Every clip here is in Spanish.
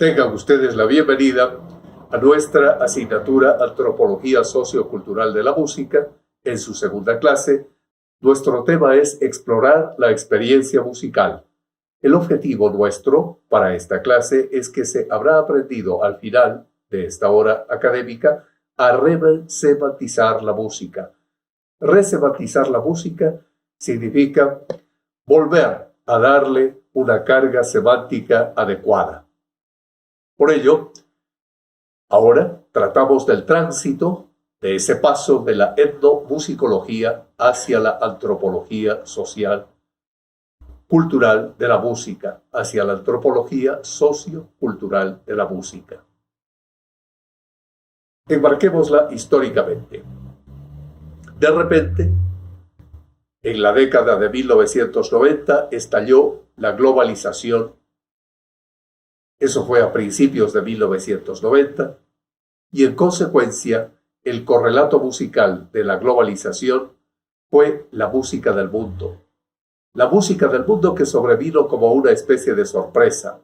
Tengan ustedes la bienvenida a nuestra asignatura Antropología Sociocultural de la Música. En su segunda clase, nuestro tema es explorar la experiencia musical. El objetivo nuestro para esta clase es que se habrá aprendido al final de esta hora académica a resemantizar la música. Resemantizar la música significa volver a darle una carga semántica adecuada. Por ello, ahora tratamos del tránsito, de ese paso de la etnomusicología hacia la antropología social cultural de la música, hacia la antropología sociocultural de la música. Enmarquémosla históricamente. De repente, en la década de 1990 estalló la globalización. Eso fue a principios de 1990 y en consecuencia el correlato musical de la globalización fue la música del mundo. La música del mundo que sobrevino como una especie de sorpresa.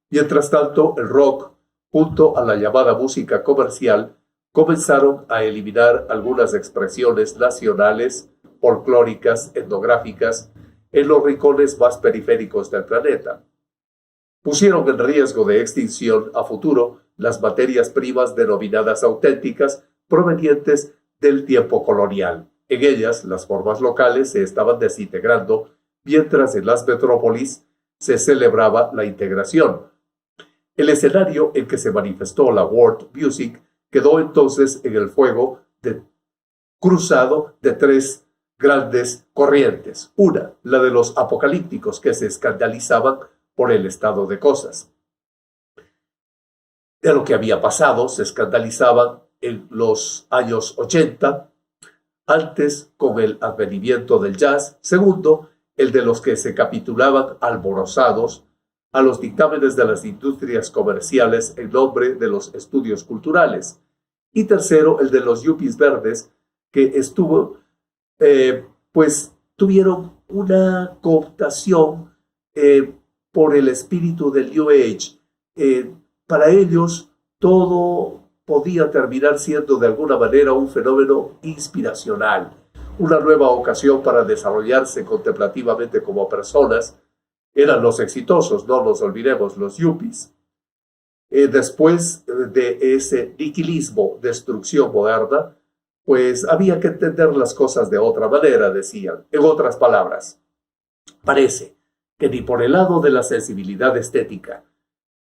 Mientras tanto, el rock, junto a la llamada música comercial, comenzaron a eliminar algunas expresiones nacionales, folclóricas, etnográficas, en los rincones más periféricos del planeta. Pusieron en riesgo de extinción a futuro las materias primas denominadas auténticas provenientes del tiempo colonial. En ellas, las formas locales se estaban desintegrando, mientras en las metrópolis se celebraba la integración. El escenario en que se manifestó la world music quedó entonces en el fuego cruzado de tres grandes corrientes. Una, la de los apocalípticos, que se escandalizaban por el estado de cosas. De lo que había pasado, se escandalizaban en los años 80, antes con el advenimiento del jazz. Segundo, el de los que se capitulaban alborozados a los dictámenes de las industrias comerciales en nombre de los estudios culturales. Y tercero, el de los yuppies verdes, que tuvieron una cooptación por el espíritu del New Age. Para ellos, todo podía terminar siendo de alguna manera un fenómeno inspiracional, una nueva ocasión para desarrollarse contemplativamente como personas. Eran los exitosos, no nos olvidemos, los yuppies. Después de ese nihilismo, destrucción moderna, pues había que entender las cosas de otra manera, decían. En otras palabras, parece que ni por el lado de la sensibilidad estética,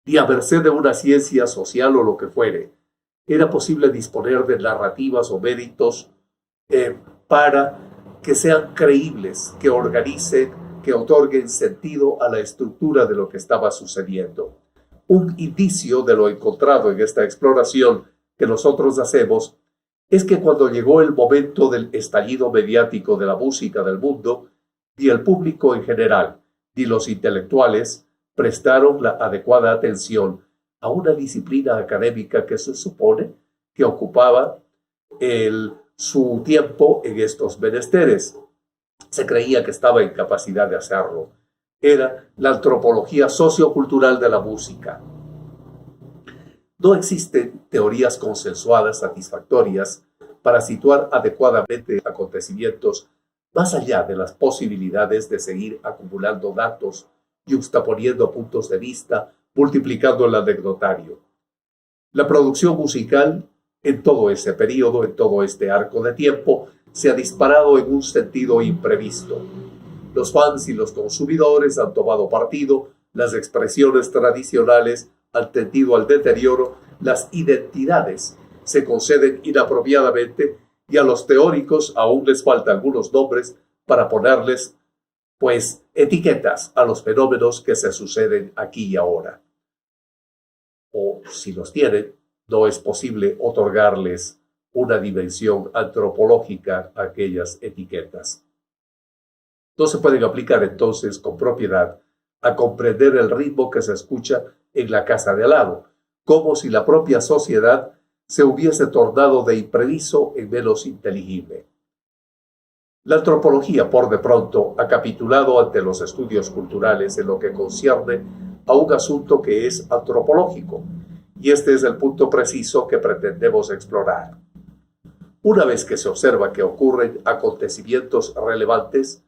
ni a merced de una ciencia social o lo que fuere, era posible disponer de narrativas o méritos para que sean creíbles, que organicen, que otorguen sentido a la estructura de lo que estaba sucediendo. Un indicio de lo encontrado en esta exploración que nosotros hacemos es que cuando llegó el momento del estallido mediático de la música del mundo, ni el público en general, ni los intelectuales prestaron la adecuada atención a una disciplina académica que se supone que ocupaba su tiempo en estos menesteres. Se creía que estaba en capacidad de hacerlo. Era la antropología sociocultural de la música. No existen teorías consensuadas satisfactorias para situar adecuadamente acontecimientos más allá de las posibilidades de seguir acumulando datos, yuxtaponiendo puntos de vista, multiplicando el anecdotario. La producción musical en todo ese periodo, en todo este arco de tiempo, se ha disparado en un sentido imprevisto. Los fans y los consumidores han tomado partido, las expresiones tradicionales han tendido al deterioro, las identidades se conceden inapropiadamente y a los teóricos aún les faltan algunos nombres para ponerles, etiquetas a los fenómenos que se suceden aquí y ahora. O si los tienen, no es posible otorgarles una dimensión antropológica a aquellas etiquetas. No se pueden aplicar entonces con propiedad a comprender el ritmo que se escucha en la casa de al lado, como si la propia sociedad se hubiese tornado de imprevisto en menos inteligible. La antropología, por de pronto, ha capitulado ante los estudios culturales en lo que concierne a un asunto que es antropológico, y este es el punto preciso que pretendemos explorar. Una vez que se observa que ocurren acontecimientos relevantes,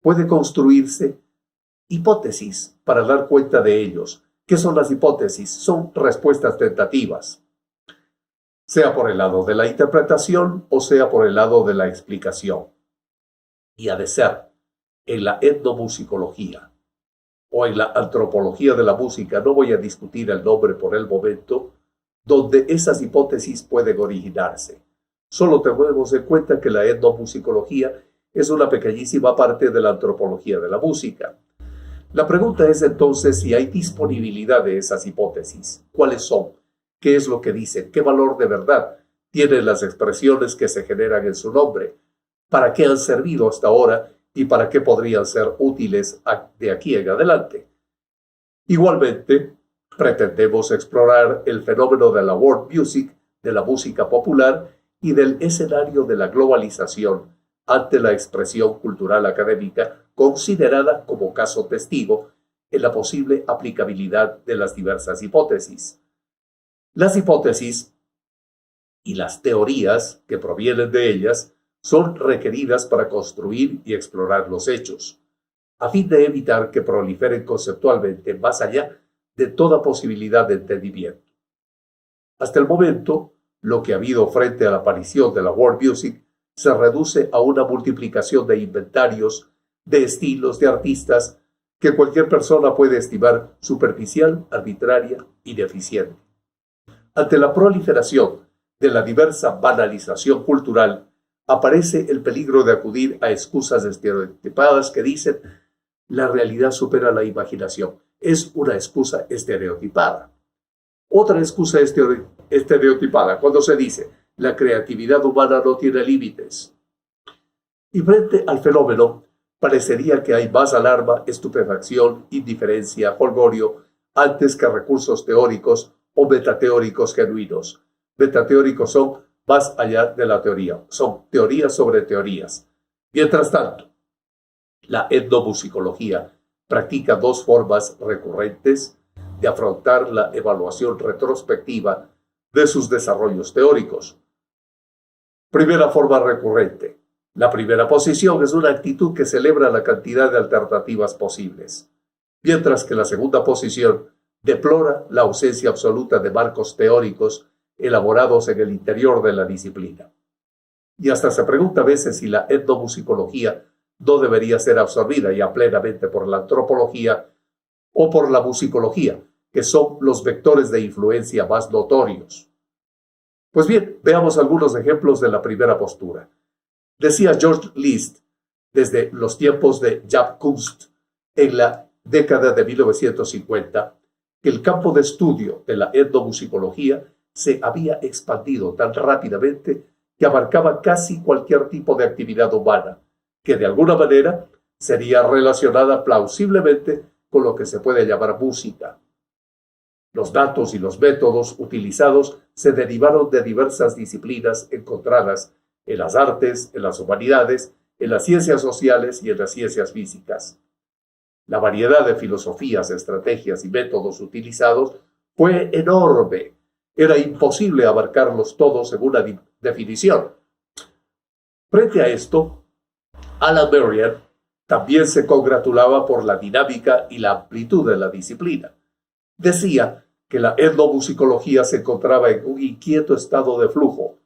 puede construirse hipótesis para dar cuenta de ellos. ¿Qué son las hipótesis? Son respuestas tentativas, sea por el lado de la interpretación o sea por el lado de la explicación. Y ha de ser en la etnomusicología o en la antropología de la música, no voy a discutir el nombre por el momento, donde esas hipótesis pueden originarse. Solo tenemos en cuenta que la etnomusicología es una pequeñísima parte de la antropología de la música. La pregunta es entonces si hay disponibilidad de esas hipótesis. ¿Cuáles son? ¿Qué es lo que dicen? ¿Qué valor de verdad tienen las expresiones que se generan en su nombre? ¿Para qué han servido hasta ahora y para qué podrían ser útiles de aquí en adelante? Igualmente, pretendemos explorar el fenómeno de la world music, de la música popular y del escenario de la globalización ante la expresión cultural académica considerada como caso testigo en la posible aplicabilidad de las diversas hipótesis. Las hipótesis y las teorías que provienen de ellas son requeridas para construir y explorar los hechos, a fin de evitar que proliferen conceptualmente más allá de toda posibilidad de entendimiento. Hasta el momento, lo que ha habido frente a la aparición de la world music se reduce a una multiplicación de inventarios, de estilos, de artistas, que cualquier persona puede estimar superficial, arbitraria y deficiente. Ante la proliferación de la diversa banalización cultural, aparece el peligro de acudir a excusas estereotipadas que dicen la realidad supera la imaginación. Es una excusa estereotipada. Otra excusa estereotipada cuando se dice la creatividad humana no tiene límites. Y frente al fenómeno, parecería que hay más alarma, estupefacción, indiferencia, jolgorio, antes que recursos teóricos o metateóricos genuinos. Metateóricos son más allá de la teoría, son teorías sobre teorías. Mientras tanto, la etnomusicología practica dos formas recurrentes de afrontar la evaluación retrospectiva de sus desarrollos teóricos. Primera forma recurrente. La primera posición es una actitud que celebra la cantidad de alternativas posibles, mientras que la segunda posición deplora la ausencia absoluta de marcos teóricos elaborados en el interior de la disciplina. Y hasta se pregunta a veces si la etnomusicología no debería ser absorbida ya plenamente por la antropología o por la musicología, que son los vectores de influencia más notorios. Pues bien, veamos algunos ejemplos de la primera postura. Decía George Liszt, desde los tiempos de Jaap Kunst, en la década de 1950, que el campo de estudio de la etnomusicología se había expandido tan rápidamente que abarcaba casi cualquier tipo de actividad humana, que de alguna manera sería relacionada plausiblemente con lo que se puede llamar música. Los datos y los métodos utilizados se derivaron de diversas disciplinas encontradas en las artes, en las humanidades, en las ciencias sociales y en las ciencias físicas. La variedad de filosofías, estrategias y métodos utilizados fue enorme. Era imposible abarcarlos todos en una definición. Frente a esto, Alan Merriam también se congratulaba por la dinámica y la amplitud de la disciplina. Decía que la etnomusicología se encontraba en un inquieto estado de flujo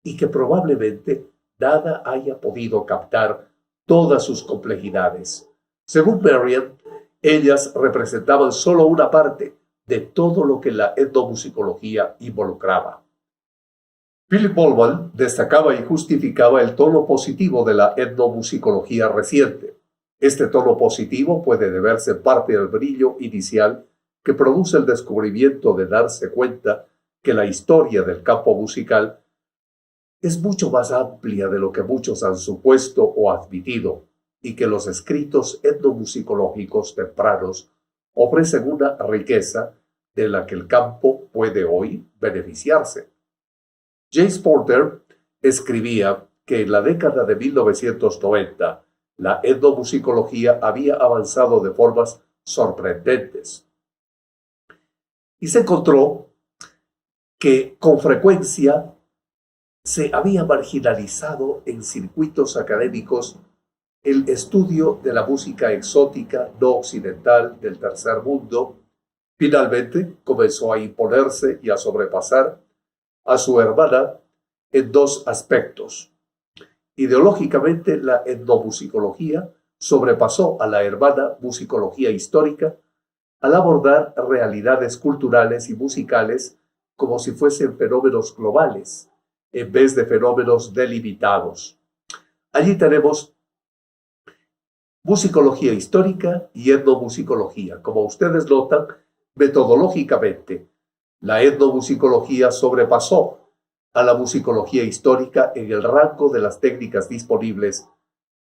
y que probablemente nada haya podido captar todas sus complejidades. Según Merriam, ellas representaban solo una parte de todo lo que la etnomusicología involucraba. Philip Bowman destacaba y justificaba el tono positivo de la etnomusicología reciente. Este tono positivo puede deberse en parte al brillo inicial que produce el descubrimiento de darse cuenta que la historia del campo musical es mucho más amplia de lo que muchos han supuesto o admitido, y que los escritos etnomusicológicos tempranos ofrecen una riqueza de la que el campo puede hoy beneficiarse. James Porter escribía que en la década de 1990 la etnomusicología había avanzado de formas sorprendentes. y se encontró que con frecuencia se había marginalizado en circuitos académicos el estudio de la música exótica no occidental del tercer mundo. Finalmente comenzó a imponerse y a sobrepasar a su hermana en dos aspectos. Ideológicamente, la etnomusicología sobrepasó a la hermana musicología histórica al abordar realidades culturales y musicales como si fuesen fenómenos globales, en vez de fenómenos delimitados. Allí tenemos musicología histórica y etnomusicología. Como ustedes notan, metodológicamente, la etnomusicología sobrepasó a la musicología histórica en el rango de las técnicas disponibles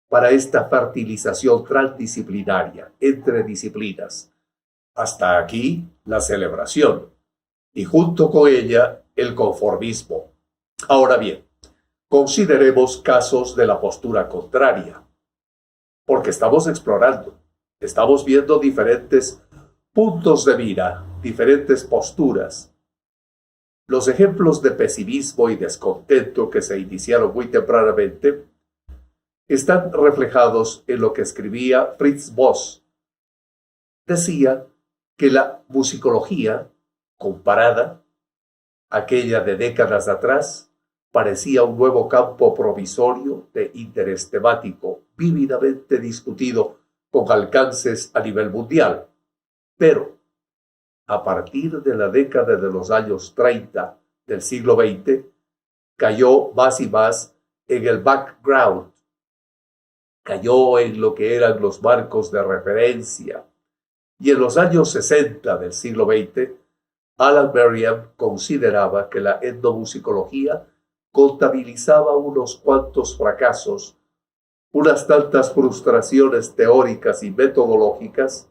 para esta fertilización transdisciplinaria entre disciplinas. Hasta aquí la celebración y junto con ella el conformismo. Ahora bien, consideremos casos de la postura contraria, porque estamos explorando, estamos viendo diferentes puntos de mira, diferentes posturas. Los ejemplos de pesimismo y descontento que se iniciaron muy tempranamente están reflejados en lo que escribía Fritz Voss. Decía que la musicología comparada, aquella de décadas atrás, parecía un nuevo campo provisorio de interés temático vívidamente discutido con alcances a nivel mundial. Pero, a partir de la década de los años 30 del siglo XX, cayó más y más en el background, cayó en lo que eran los marcos de referencia. Y en los años 60 del siglo XX, Alan Merriam consideraba que la etnomusicología contabilizaba unos cuantos fracasos, unas tantas frustraciones teóricas y metodológicas,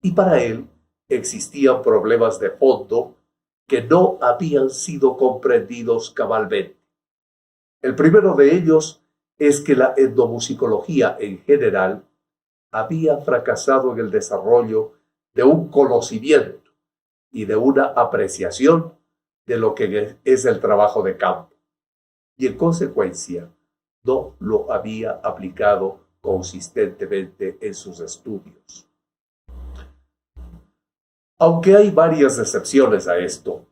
y para él existían problemas de fondo que no habían sido comprendidos cabalmente. El primero de ellos es que la etnomusicología en general había fracasado en el desarrollo de un conocimiento y de una apreciación de lo que es el trabajo de campo, y en consecuencia no lo había aplicado consistentemente en sus estudios. Aunque hay varias excepciones a esto,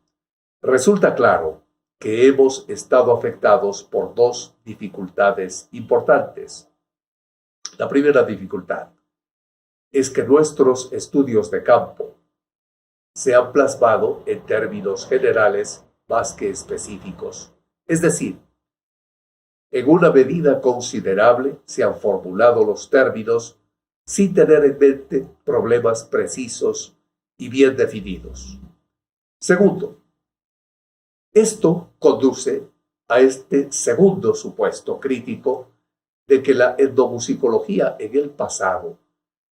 resulta claro que hemos estado afectados por dos dificultades importantes. La primera dificultad es que nuestros estudios de campo se han plasmado en términos generales más que específicos. Es decir, en una medida considerable se han formulado los términos sin tener en mente problemas precisos y bien definidos. Segundo, esto conduce a este segundo supuesto crítico de que la etnomusicología en el pasado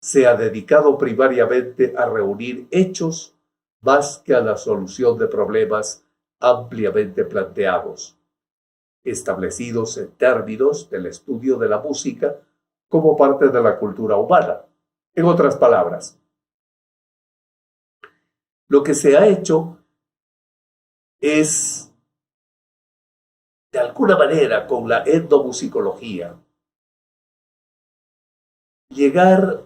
se ha dedicado primariamente a reunir hechos más que a la solución de problemas ampliamente planteados, establecidos en términos del estudio de la música como parte de la cultura humana. En otras palabras, lo que se ha hecho es, de alguna manera, con la etnomusicología, llegar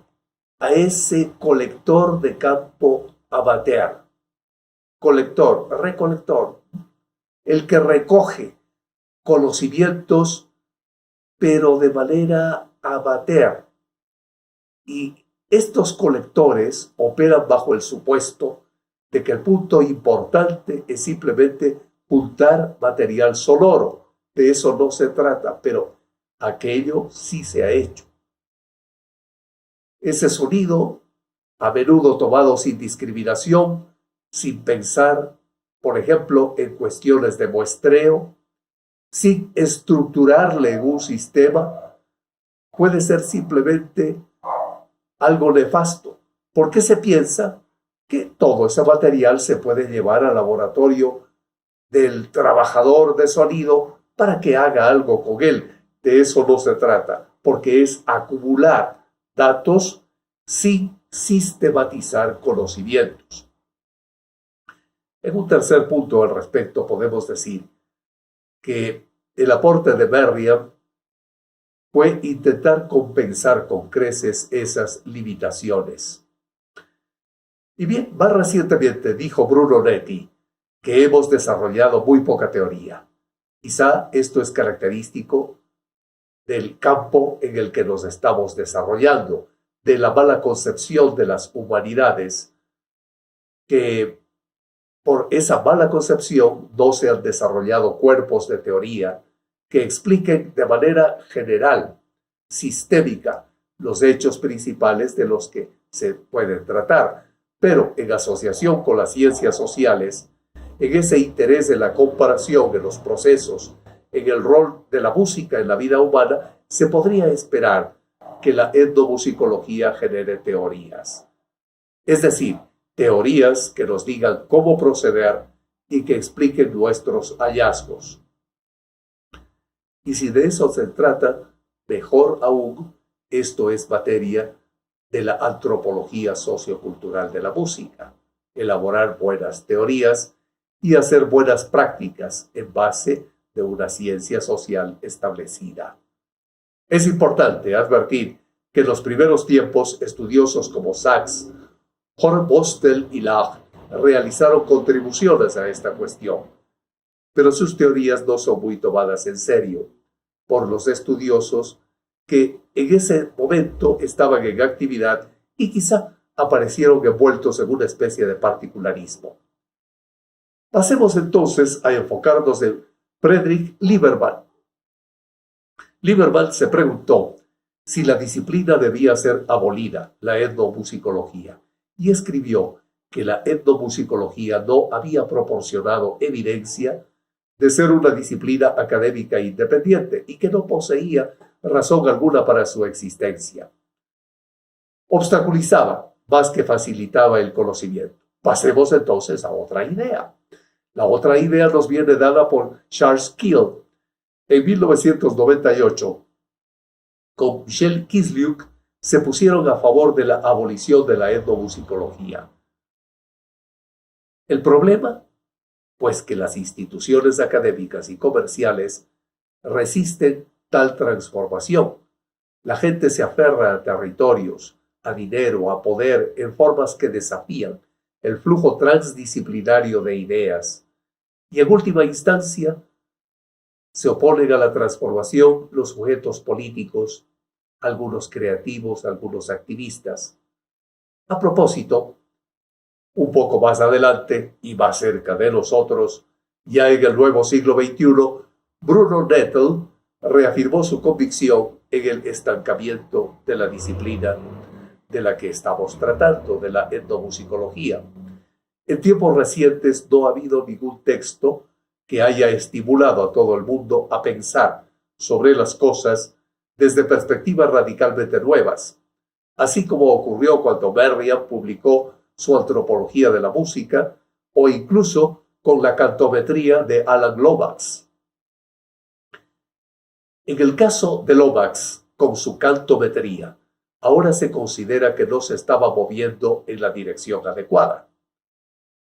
a ese colector de campo amateur, recolector, el que recoge conocimientos, pero de manera amateur. Y estos colectores operan bajo el supuesto de que el punto importante es simplemente juntar material sonoro. De eso no se trata, pero aquello sí se ha hecho. Ese sonido, a menudo tomado sin discriminación, sin pensar, por ejemplo, en cuestiones de muestreo, sin estructurarle en un sistema, puede ser simplemente algo nefasto, porque se piensa que todo ese material se puede llevar al laboratorio del trabajador de sonido para que haga algo con él. De eso no se trata, porque es acumular datos sin sistematizar conocimientos. En un tercer punto al respecto podemos decir que el aporte de Merriam fue intentar compensar con creces esas limitaciones. Y bien, más recientemente dijo Bruno Netti que hemos desarrollado muy poca teoría. Quizá esto es característico del campo en el que nos estamos desarrollando, de la mala concepción de las humanidades, que por esa mala concepción no se han desarrollado cuerpos de teoría que expliquen de manera general, sistémica, los hechos principales de los que se pueden tratar, pero en asociación con las ciencias sociales, en ese interés de la comparación de los procesos, en el rol de la música en la vida humana, se podría esperar que la etnomusicología genere teorías. Es decir, teorías que nos digan cómo proceder y que expliquen nuestros hallazgos. Y si de eso se trata, mejor aún, esto es materia de la antropología sociocultural de la música, elaborar buenas teorías y hacer buenas prácticas en base de una ciencia social establecida. Es importante advertir que en los primeros tiempos estudiosos como Sachs, Hornbostel y Lach realizaron contribuciones a esta cuestión, pero sus teorías no son muy tomadas en serio por los estudiosos que en ese momento estaban en actividad y quizá aparecieron envueltos en una especie de particularismo. Pasemos entonces a enfocarnos en Friedrich Lieberman. Lieberman se preguntó si la disciplina debía ser abolida, la etnomusicología, y escribió que la etnomusicología no había proporcionado evidencia de ser una disciplina académica independiente y que no poseía razón alguna para su existencia. Obstaculizaba más que facilitaba el conocimiento. Pasemos entonces a otra idea. La otra idea nos viene dada por Charles Keel en 1998. Con Michel Kislyuk se pusieron a favor de la abolición de la etnomusicología. El problema, pues que las instituciones académicas y comerciales resisten tal transformación. La gente se aferra a territorios, a dinero, a poder, en formas que desafían el flujo transdisciplinario de ideas. Y en última instancia, se oponen a la transformación los sujetos políticos, algunos creativos, algunos activistas. A propósito, un poco más adelante y más cerca de nosotros, ya en el nuevo siglo XXI, Bruno Nettel reafirmó su convicción en el estancamiento de la disciplina de la que estamos tratando, de la etnomusicología. En tiempos recientes no ha habido ningún texto que haya estimulado a todo el mundo a pensar sobre las cosas desde perspectivas radicalmente nuevas, así como ocurrió cuando Merriam publicó su antropología de la música o incluso con la cantometría de Alan Lomax. En el caso de Lomax, con su cantometría, ahora se considera que no se estaba moviendo en la dirección adecuada.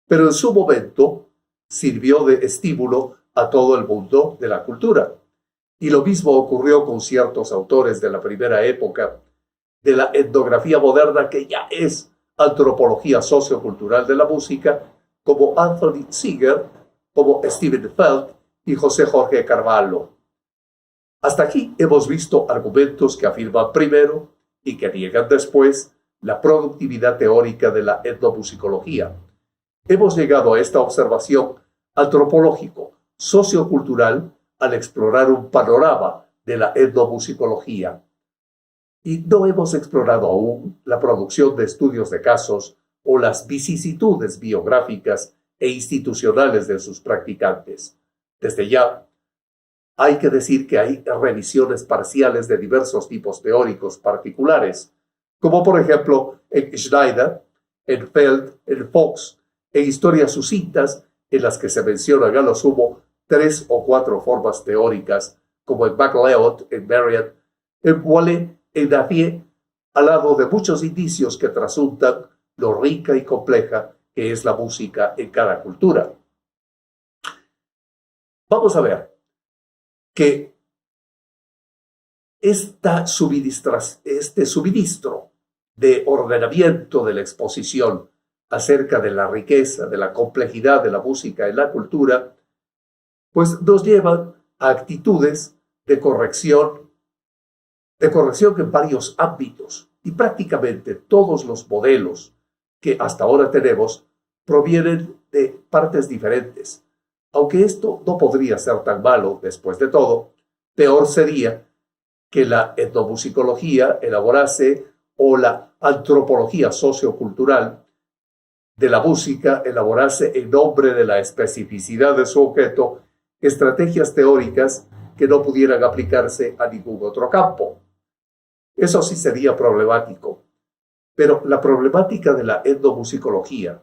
Pero en su momento sirvió de estímulo a todo el mundo de la cultura. Y lo mismo ocurrió con ciertos autores de la primera época de la etnografía moderna, que ya es antropología sociocultural de la música, como Anthony Ziegler, como Steven Feld y José Jorge Carvalho. Hasta aquí hemos visto argumentos que afirman primero y que niegan después la productividad teórica de la etnomusicología. Hemos llegado a esta observación antropológico-sociocultural al explorar un panorama de la etnomusicología. Y no hemos explorado aún la producción de estudios de casos o las vicisitudes biográficas e institucionales de sus practicantes. Desde ya, hay que decir que hay revisiones parciales de diversos tipos teóricos particulares, como por ejemplo en Schneider, en Feld, en Fox, en historias sucintas en las que se mencionan a lo sumo 3 o 4 formas teóricas, como en MacLeod, en Merriam, en Wallet, en Davier, al lado de muchos indicios que trasuntan lo rica y compleja que es la música en cada cultura. Vamos a ver que este suministro de ordenamiento de la exposición acerca de la riqueza, de la complejidad de la música en la cultura, pues nos llevan a actitudes de corrección en varios ámbitos. Y prácticamente todos los modelos que hasta ahora tenemos provienen de partes diferentes. Aunque esto no podría ser tan malo después de todo, peor sería que la etnomusicología elaborase o la antropología sociocultural de la música elaborase en nombre de la especificidad de su objeto estrategias teóricas que no pudieran aplicarse a ningún otro campo. Eso sí sería problemático, pero la problemática de la etnomusicología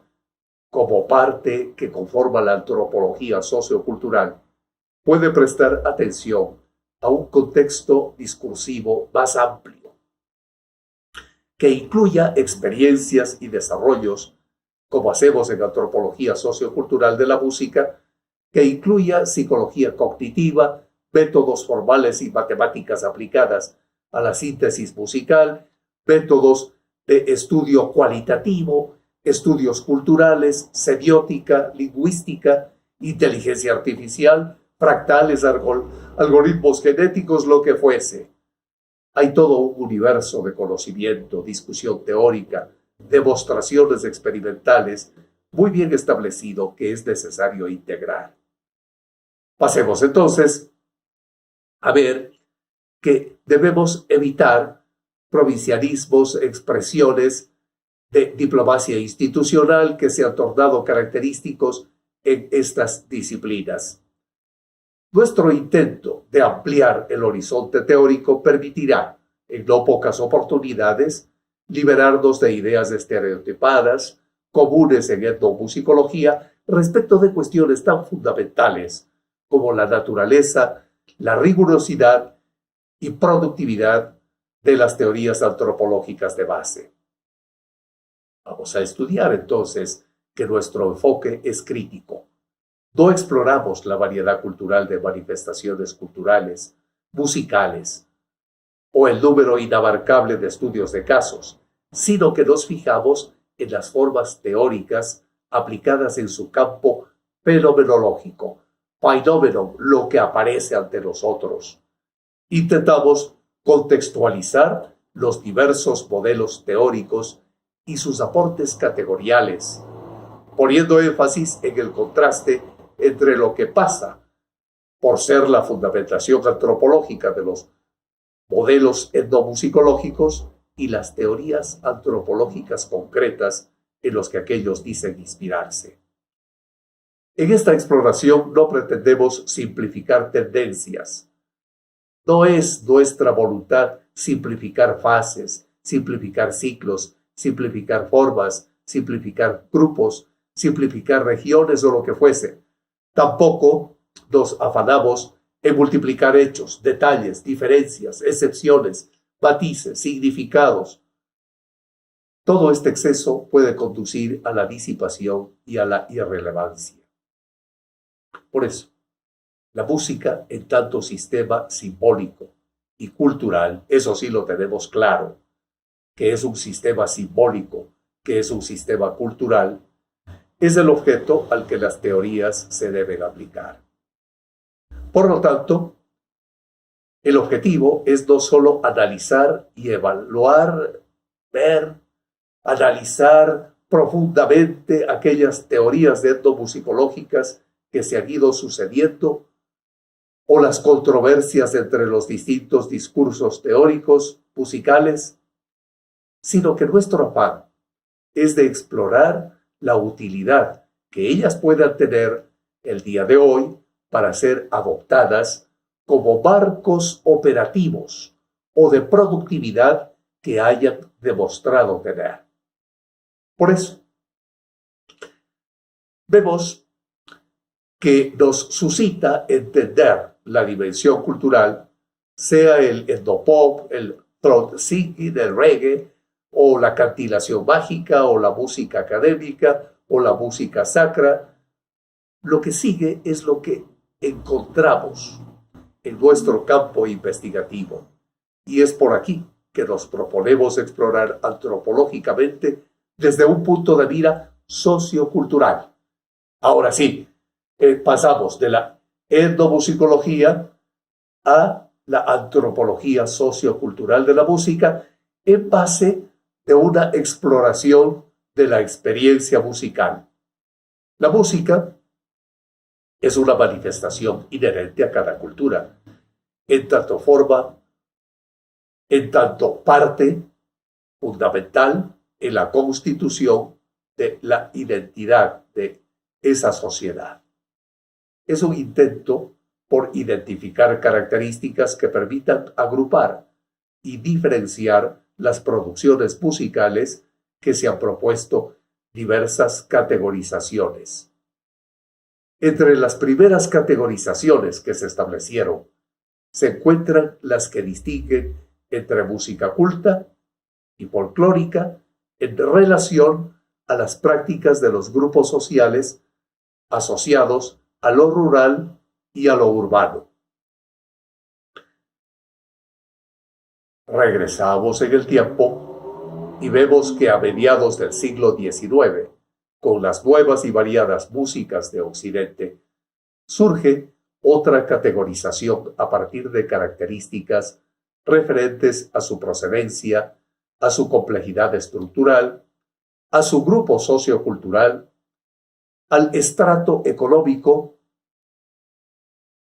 como parte que conforma la antropología sociocultural puede prestar atención a un contexto discursivo más amplio, que incluya experiencias y desarrollos, como hacemos en antropología sociocultural de la música, que incluya psicología cognitiva, métodos formales y matemáticas aplicadas a la síntesis musical, métodos de estudio cualitativo, estudios culturales, semiótica, lingüística, inteligencia artificial, fractales, algoritmos genéticos, lo que fuese. Hay todo un universo de conocimiento, discusión teórica, demostraciones experimentales muy bien establecido que es necesario integrar. Pasemos entonces a ver que debemos evitar provincianismos, expresiones de diplomacia institucional que se han tornado característicos en estas disciplinas. Nuestro intento de ampliar el horizonte teórico permitirá, en no pocas oportunidades, liberarnos de ideas estereotipadas, comunes en etnomusicología, respecto de cuestiones tan fundamentales como la naturaleza, la rigurosidad y productividad de las teorías antropológicas de base. Vamos a estudiar entonces que nuestro enfoque es crítico. No exploramos la variedad cultural de manifestaciones culturales, musicales o el número inabarcable de estudios de casos, sino que nos fijamos en las formas teóricas aplicadas en su campo fenomenológico, phenomenon, lo que aparece ante nosotros. Intentamos contextualizar los diversos modelos teóricos y sus aportes categoriales, poniendo énfasis en el contraste entre lo que pasa por ser la fundamentación antropológica de los modelos etnomusicológicos y las teorías antropológicas concretas en los que aquellos dicen inspirarse. En esta exploración no pretendemos simplificar tendencias. No es nuestra voluntad simplificar fases, simplificar ciclos, simplificar formas, simplificar grupos, simplificar regiones o lo que fuese. Tampoco nos afanamos en multiplicar hechos, detalles, diferencias, excepciones, matices, significados. Todo este exceso puede conducir a la disipación y a la irrelevancia. Por eso, la música en tanto sistema simbólico y cultural, eso sí lo tenemos claro, que es un sistema simbólico, que es un sistema cultural, es el objeto al que las teorías se deben aplicar. Por lo tanto, el objetivo es no solo analizar y evaluar, ver, analizar profundamente aquellas teorías etnomusicológicas que se han ido sucediendo o las controversias entre los distintos discursos teóricos musicales, sino que nuestro afán es de explorar la utilidad que ellas puedan tener el día de hoy para ser adoptadas como marcos operativos o de productividad que hayan demostrado tener. Por eso, vemos que nos suscita entender la dimensión cultural, sea el etnopop, el throat singing, el reggae, o la cantilación mágica, o la música académica, o la música sacra, lo que sigue es lo que encontramos en nuestro campo investigativo. Y es por aquí que nos proponemos explorar antropológicamente desde un punto de vista sociocultural. Ahora sí, pasamos de la etnomusicología a la antropología sociocultural de la música en base de una exploración de la experiencia musical. La música es una manifestación inherente a cada cultura, en tanto forma, en tanto parte fundamental en la constitución de la identidad de esa sociedad. Es un intento por identificar características que permitan agrupar y diferenciar las producciones musicales que se han propuesto diversas categorizaciones. Entre las primeras categorizaciones que se establecieron se encuentran las que distinguen entre música culta y folclórica en relación a las prácticas de los grupos sociales asociados a lo rural y a lo urbano. Regresamos en el tiempo y vemos que a mediados del siglo XIX, con las nuevas y variadas músicas de Occidente, surge otra categorización a partir de características referentes a su procedencia, a su complejidad estructural, a su grupo sociocultural, al estrato económico,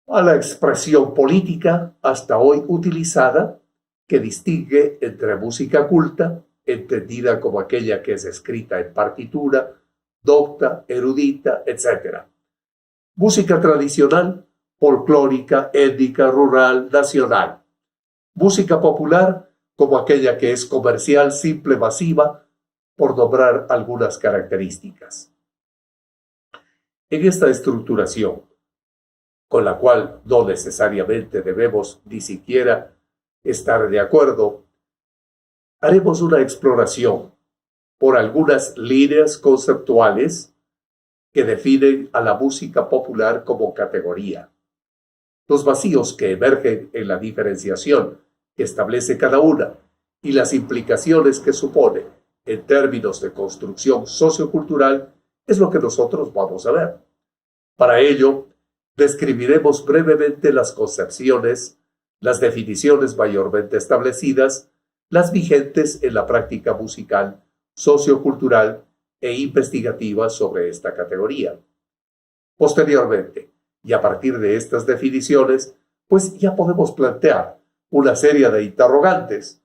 a la expresión política hasta hoy utilizada, que distingue entre música culta, entendida como aquella que es escrita en partitura, docta, erudita, etc. Música tradicional, folclórica, étnica, rural, nacional. Música popular, como aquella que es comercial, simple, masiva, por nombrar algunas características. En esta estructuración, con la cual no necesariamente debemos ni siquiera estar de acuerdo, haremos una exploración por algunas líneas conceptuales que definen a la música popular como categoría. Los vacíos que emergen en la diferenciación que establece cada una y las implicaciones que supone en términos de construcción sociocultural es lo que nosotros vamos a ver. Para ello, describiremos brevemente las concepciones, las definiciones mayormente establecidas, las vigentes en la práctica musical, sociocultural e investigativa sobre esta categoría. Posteriormente, y a partir de estas definiciones, pues ya podemos plantear una serie de interrogantes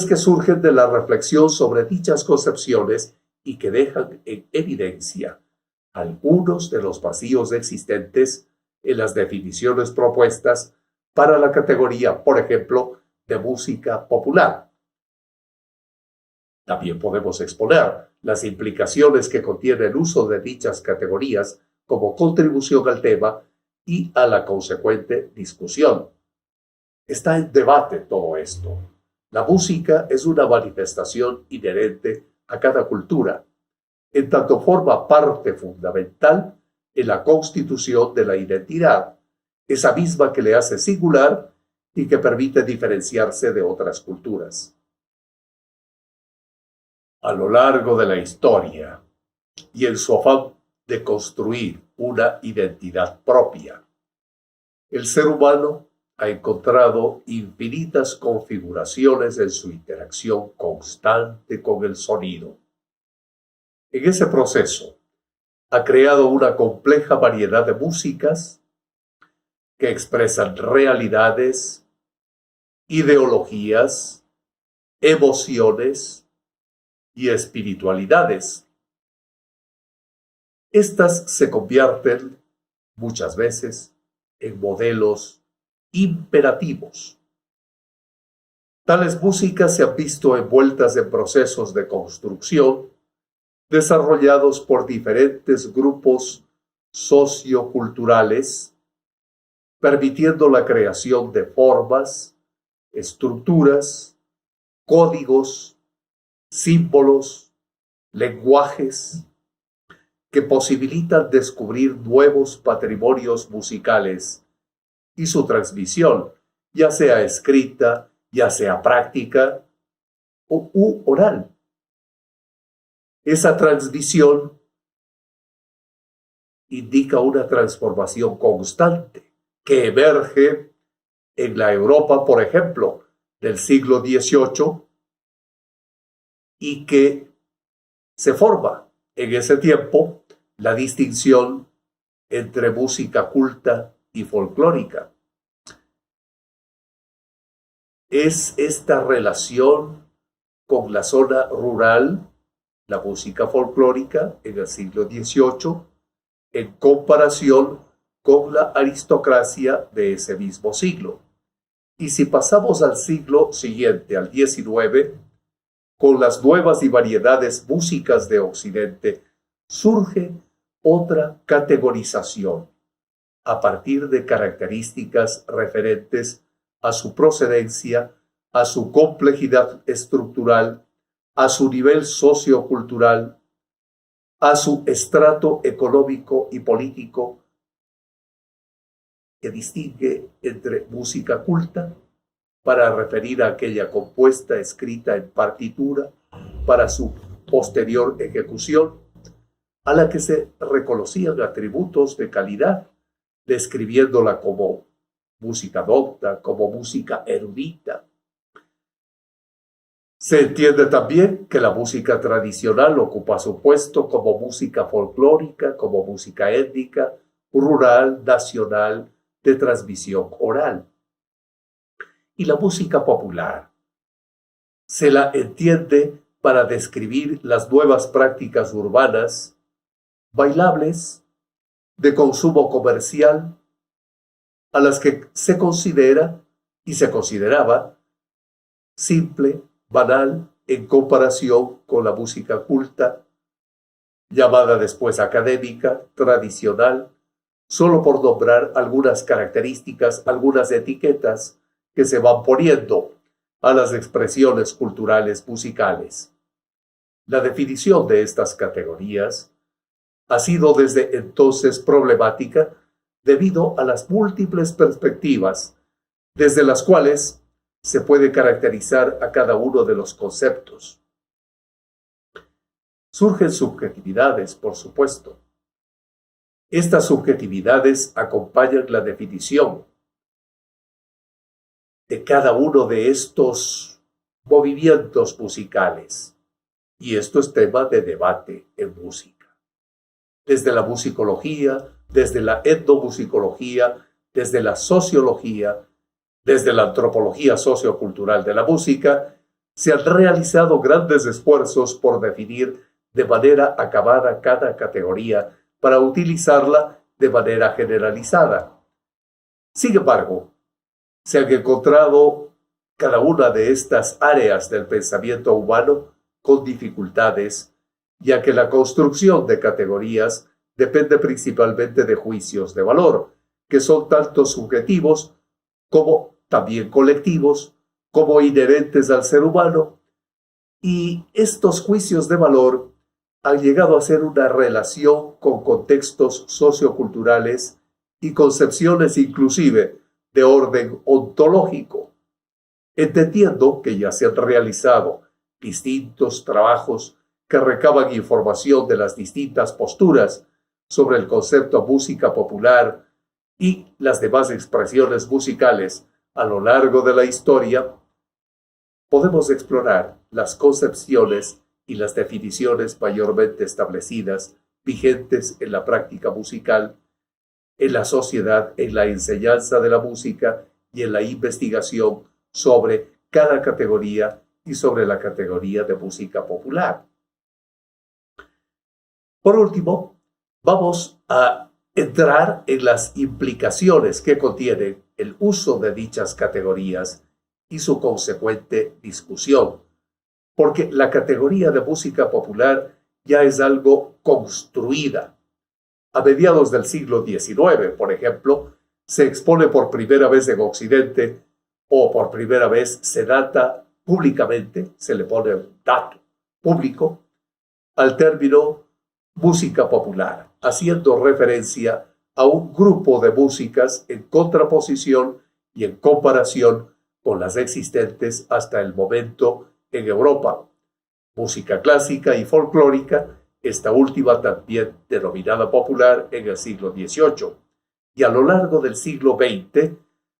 que surgen de la reflexión sobre dichas concepciones y que dejan en evidencia algunos de los vacíos existentes en las definiciones propuestas para la categoría, por ejemplo, de música popular. También podemos exponer las implicaciones que contiene el uso de dichas categorías como contribución al tema y a la consecuente discusión. Está en debate todo esto. La música es una manifestación inherente a cada cultura, en tanto forma parte fundamental en la constitución de la identidad, esa misma que le hace singular y que permite diferenciarse de otras culturas. A lo largo de la historia y en su afán de construir una identidad propia, el ser humano ha encontrado infinitas configuraciones en su interacción constante con el sonido. En ese proceso, ha creado una compleja variedad de músicas que expresan realidades, ideologías, emociones y espiritualidades. Estas se convierten muchas veces en modelos imperativos. Tales músicas se han visto envueltas en procesos de construcción desarrollados por diferentes grupos socioculturales, permitiendo la creación de formas, estructuras, códigos, símbolos, lenguajes que posibilitan descubrir nuevos patrimonios musicales y su transmisión, ya sea escrita, ya sea práctica u oral. Esa transmisión indica una transformación constante que emerge en la Europa, por ejemplo, del siglo XVIII y que se forma en ese tiempo la distinción entre música culta y folclórica. Es esta relación con la zona rural, la música folclórica en el siglo XVIII, en comparación con la aristocracia de ese mismo siglo. Y si pasamos al siglo siguiente, al XIX, con las nuevas y variedades músicas de Occidente, surge otra categorización a partir de características referentes a su procedencia, a su complejidad estructural, a su nivel sociocultural, a su estrato económico y político, que distingue entre música culta, para referir a aquella compuesta escrita en partitura para su posterior ejecución, a la que se reconocían atributos de calidad, describiéndola como música docta, como música erudita. Se entiende también que la música tradicional ocupa su puesto como música folclórica, como música étnica, rural, nacional, de transmisión oral. Y la música popular se la entiende para describir las nuevas prácticas urbanas, bailables, de consumo comercial, a las que se considera y se consideraba simple, banal, en comparación con la música culta, llamada después académica, tradicional, solo por nombrar algunas características, algunas etiquetas que se van poniendo a las expresiones culturales musicales. La definición de estas categorías ha sido desde entonces problemática debido a las múltiples perspectivas desde las cuales se puede caracterizar a cada uno de los conceptos. Surgen subjetividades, por supuesto. Estas subjetividades acompañan la definición de cada uno de estos movimientos musicales. Y esto es tema de debate en música. Desde la musicología, desde la etnomusicología, desde la sociología, desde la antropología sociocultural de la música, se han realizado grandes esfuerzos por definir de manera acabada cada categoría para utilizarla de manera generalizada. Sin embargo, se han encontrado cada una de estas áreas del pensamiento humano con dificultades, ya que la construcción de categorías depende principalmente de juicios de valor, que son tanto subjetivos como también colectivos, como inherentes al ser humano, y estos juicios de valor han llegado a ser una relación con contextos socioculturales y concepciones inclusive de orden ontológico, entendiendo que ya se han realizado distintos trabajos que recaban información de las distintas posturas sobre el concepto música popular y las demás expresiones musicales a lo largo de la historia, podemos explorar las concepciones y las definiciones mayormente establecidas, vigentes en la práctica musical, en la sociedad, en la enseñanza de la música y en la investigación sobre cada categoría y sobre la categoría de música popular. Por último, vamos a entrar en las implicaciones que contiene el uso de dichas categorías y su consecuente discusión, porque la categoría de música popular ya es algo construida. A mediados del siglo XIX, por ejemplo, se expone por primera vez en Occidente o por primera vez se data públicamente, se le pone un dato público al término música popular, haciendo referencia a un grupo de músicas en contraposición y en comparación con las existentes hasta el momento en Europa. Música clásica y folclórica, esta última también denominada popular en el siglo XVIII. Y a lo largo del siglo XX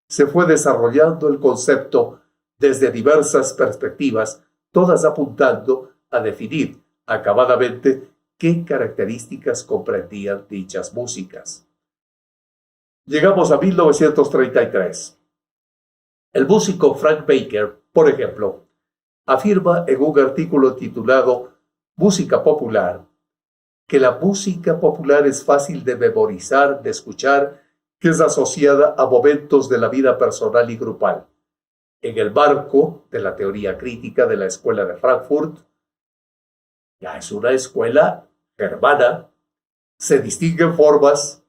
se fue desarrollando el concepto desde diversas perspectivas, todas apuntando a definir acabadamente qué características comprendían dichas músicas. Llegamos a 1933. El músico Frank Baker, por ejemplo, afirma en un artículo titulado Música Popular que la música popular es fácil de memorizar, de escuchar, que es asociada a momentos de la vida personal y grupal. En el marco de la teoría crítica de la Escuela de Frankfurt, ya es una escuela germana, se distinguen formas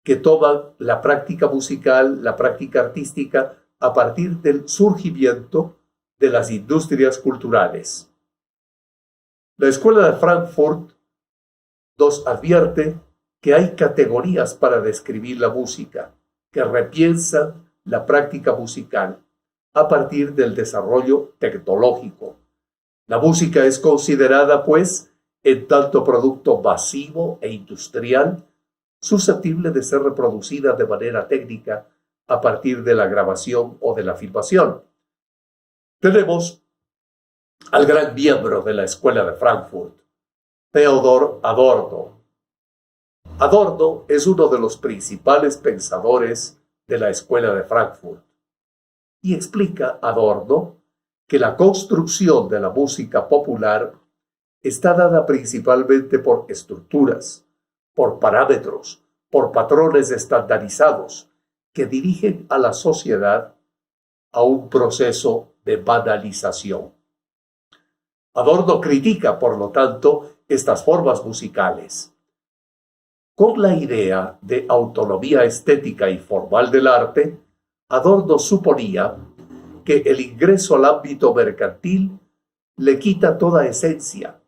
que toman la práctica musical, la práctica artística, a partir del surgimiento de las industrias culturales. La Escuela de Frankfurt nos advierte que hay categorías para describir la música, que repiensan la práctica musical a partir del desarrollo tecnológico. La música es considerada, pues, en tanto producto masivo e industrial, susceptible de ser reproducida de manera técnica a partir de la grabación o de la filmación. Tenemos al gran miembro de la Escuela de Frankfurt, Theodor Adorno. Adorno es uno de los principales pensadores de la Escuela de Frankfurt y explica Adorno que la construcción de la música popular está dada principalmente por estructuras, por parámetros, por patrones estandarizados que dirigen a la sociedad a un proceso de banalización. Adorno critica, por lo tanto, estas formas musicales. Con la idea de autonomía estética y formal del arte, Adorno suponía que el ingreso al ámbito mercantil le quita toda esencia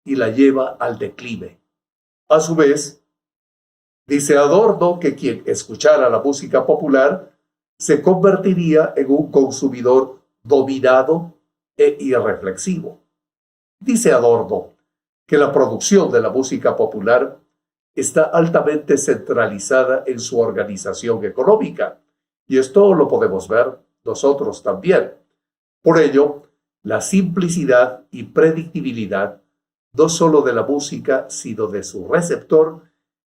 y la lleva al declive. A su vez, dice Adorno que quien escuchara la música popular se convertiría en un consumidor dominado e irreflexivo. Dice Adorno que la producción de la música popular está altamente centralizada en su organización económica, y esto lo podemos ver nosotros también. Por ello, la simplicidad y predictibilidad, no solo de la música, sino de su receptor,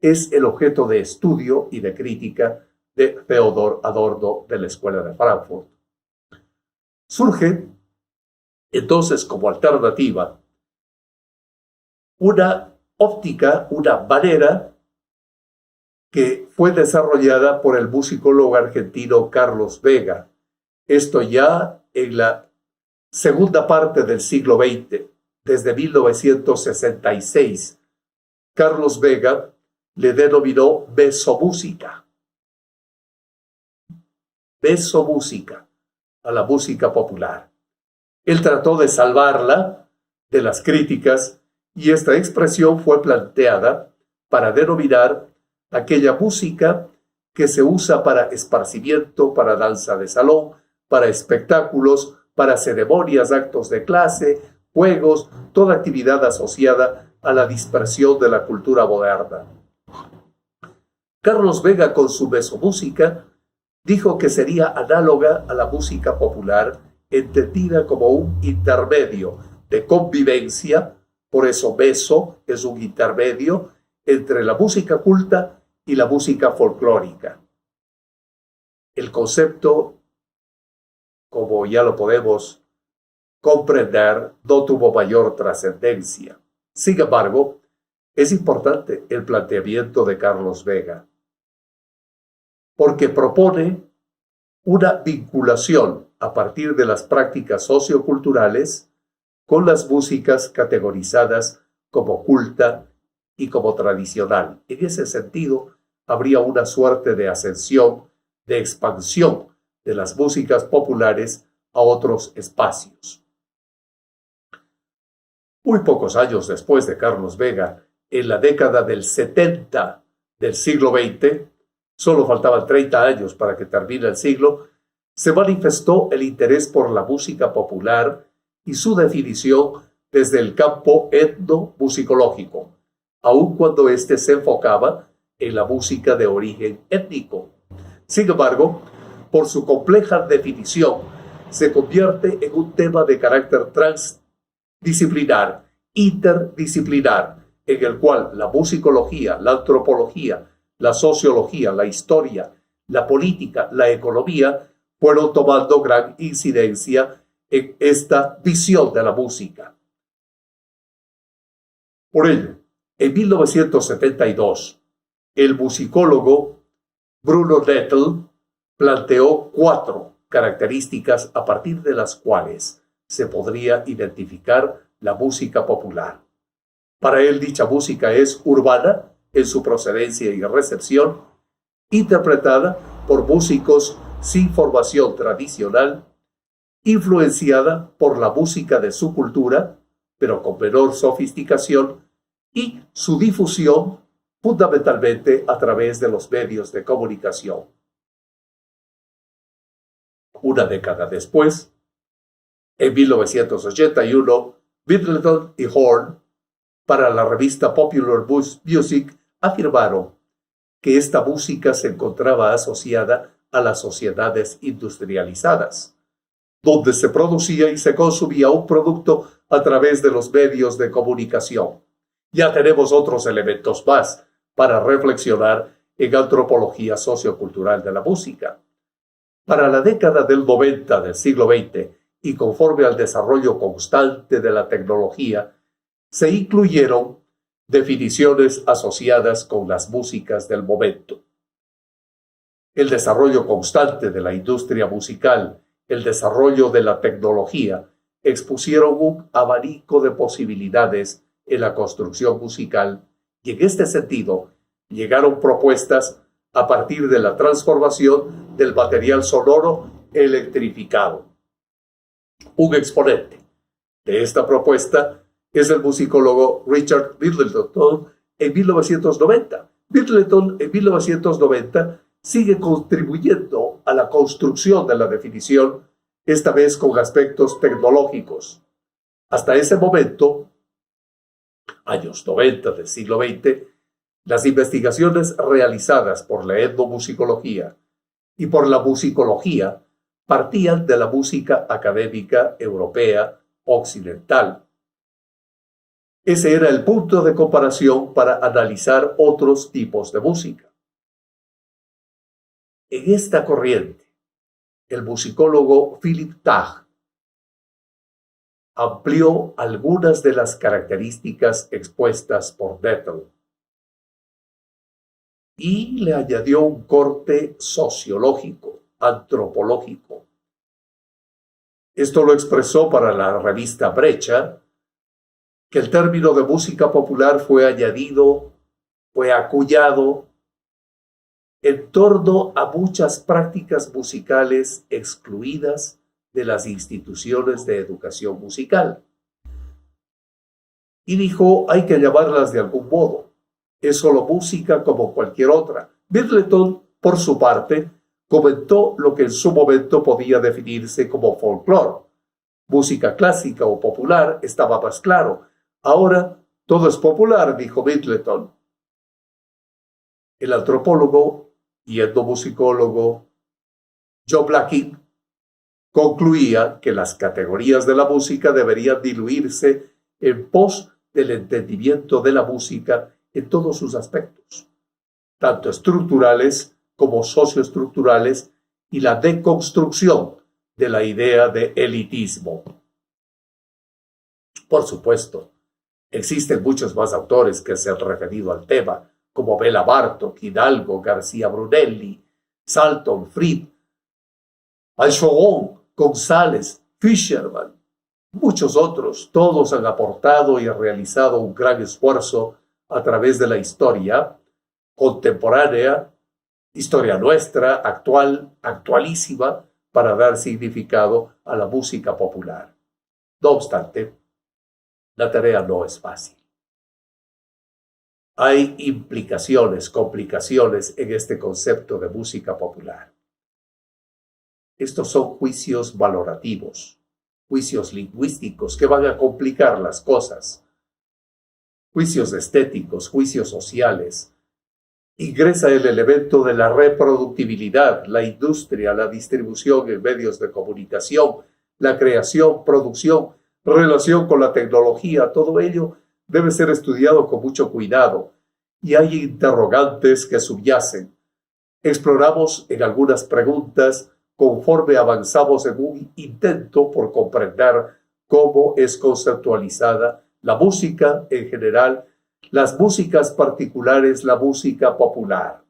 es el objeto de estudio y de crítica de Theodor Adorno de la Escuela de Frankfurt. Surge, entonces, como alternativa, una óptica, una manera que fue desarrollada por el musicólogo argentino Carlos Vega. Esto ya en la segunda parte del siglo XX, desde 1966. Carlos Vega le denominó mesomúsica. Mesomúsica a la música popular. Él trató de salvarla de las críticas y esta expresión fue planteada para denominar aquella música que se usa para esparcimiento, para danza de salón, para espectáculos, para ceremonias, actos de clase, juegos, toda actividad asociada a la dispersión de la cultura moderna. Carlos Vega, con su mesomúsica, dijo que sería análoga a la música popular, entendida como un intermedio de convivencia. Por eso meso es un intermedio entre la música culta y la música folclórica. El concepto, como ya lo podemos comprender, no tuvo mayor trascendencia. Sin embargo, es importante el planteamiento de Carlos Vega, porque propone una vinculación a partir de las prácticas socioculturales con las músicas categorizadas como culta y como tradicional. En ese sentido, habría una suerte de ascensión, de expansión de las músicas populares a otros espacios. Muy pocos años después de Carlos Vega, en la década del 70 del siglo XX, solo faltaban 30 años para que termine el siglo, se manifestó el interés por la música popular y su definición desde el campo etnomusicológico, aun cuando éste se enfocaba en la música de origen étnico. Sin embargo, por su compleja definición, se convierte en un tema de carácter transdisciplinar, interdisciplinar, en el cual la musicología, la antropología, la sociología, la historia, la política, la economía fueron tomando gran incidencia en esta visión de la música. Por ello, en 1972, el musicólogo Bruno Nettel planteó 4 características a partir de las cuales se podría identificar la música popular. Para él, dicha música es urbana en su procedencia y recepción, interpretada por músicos sin formación tradicional, influenciada por la música de su cultura, pero con menor sofisticación, y su difusión fundamentalmente a través de los medios de comunicación. Una década después, en 1981, Middleton y Horn, para la revista Popular Music, afirmaron que esta música se encontraba asociada a las sociedades industrializadas, donde se producía y se consumía un producto a través de los medios de comunicación. Ya tenemos otros elementos más para reflexionar en antropología sociocultural de la música. Para la década del 90 del siglo XX, y conforme al desarrollo constante de la tecnología, se incluyeron definiciones asociadas con las músicas del momento. El desarrollo constante de la industria musical, el desarrollo de la tecnología, expusieron un abanico de posibilidades en la construcción musical y en este sentido llegaron propuestas a partir de la transformación del material sonoro electrificado. Un exponente de esta propuesta es el musicólogo Richard Middleton en 1990. Middleton en 1990 sigue contribuyendo a la construcción de la definición, esta vez con aspectos tecnológicos. Hasta ese momento, años 90 del siglo XX, las investigaciones realizadas por la etnomusicología y por la musicología partían de la música académica europea occidental. Ese era el punto de comparación para analizar otros tipos de música. En esta corriente, el musicólogo Philip Tagg amplió algunas de las características expuestas por Nettel y le añadió un corte sociológico, antropológico. Esto lo expresó para la revista Brecha, que el término de música popular fue acuñado en torno a muchas prácticas musicales excluidas de las instituciones de educación musical. Y dijo, hay que llamarlas de algún modo. Es solo música como cualquier otra. Middleton, por su parte, comentó lo que en su momento podía definirse como folclore. Música clásica o popular estaba más claro. Ahora todo es popular, dijo Middleton. El antropólogo y etnomusicólogo Joe Blacking concluía que las categorías de la música deberían diluirse en pos del entendimiento de la música en todos sus aspectos, tanto estructurales como socioestructurales, y la deconstrucción de la idea de elitismo. Por supuesto, existen muchos más autores que se han referido al tema, como Bela Bartok, Hidalgo, García Brunelli, Salton, Fried, Alchogón, González, Fischerman. Muchos otros, todos han aportado y realizado un gran esfuerzo a través de la historia contemporánea, historia nuestra, actual, actualísima, para dar significado a la música popular. No obstante, La tarea no es fácil. Hay implicaciones, complicaciones en este concepto de música popular. Estos son juicios valorativos, juicios lingüísticos que van a complicar las cosas, juicios estéticos, juicios sociales. Ingresa el elemento de la reproductibilidad, la industria, la distribución en medios de comunicación, la creación, producción, relación con la tecnología. Todo ello debe ser estudiado con mucho cuidado y hay interrogantes que subyacen. Exploramos en algunas preguntas conforme avanzamos en un intento por comprender cómo es conceptualizada la música en general, las músicas particulares, la música popular.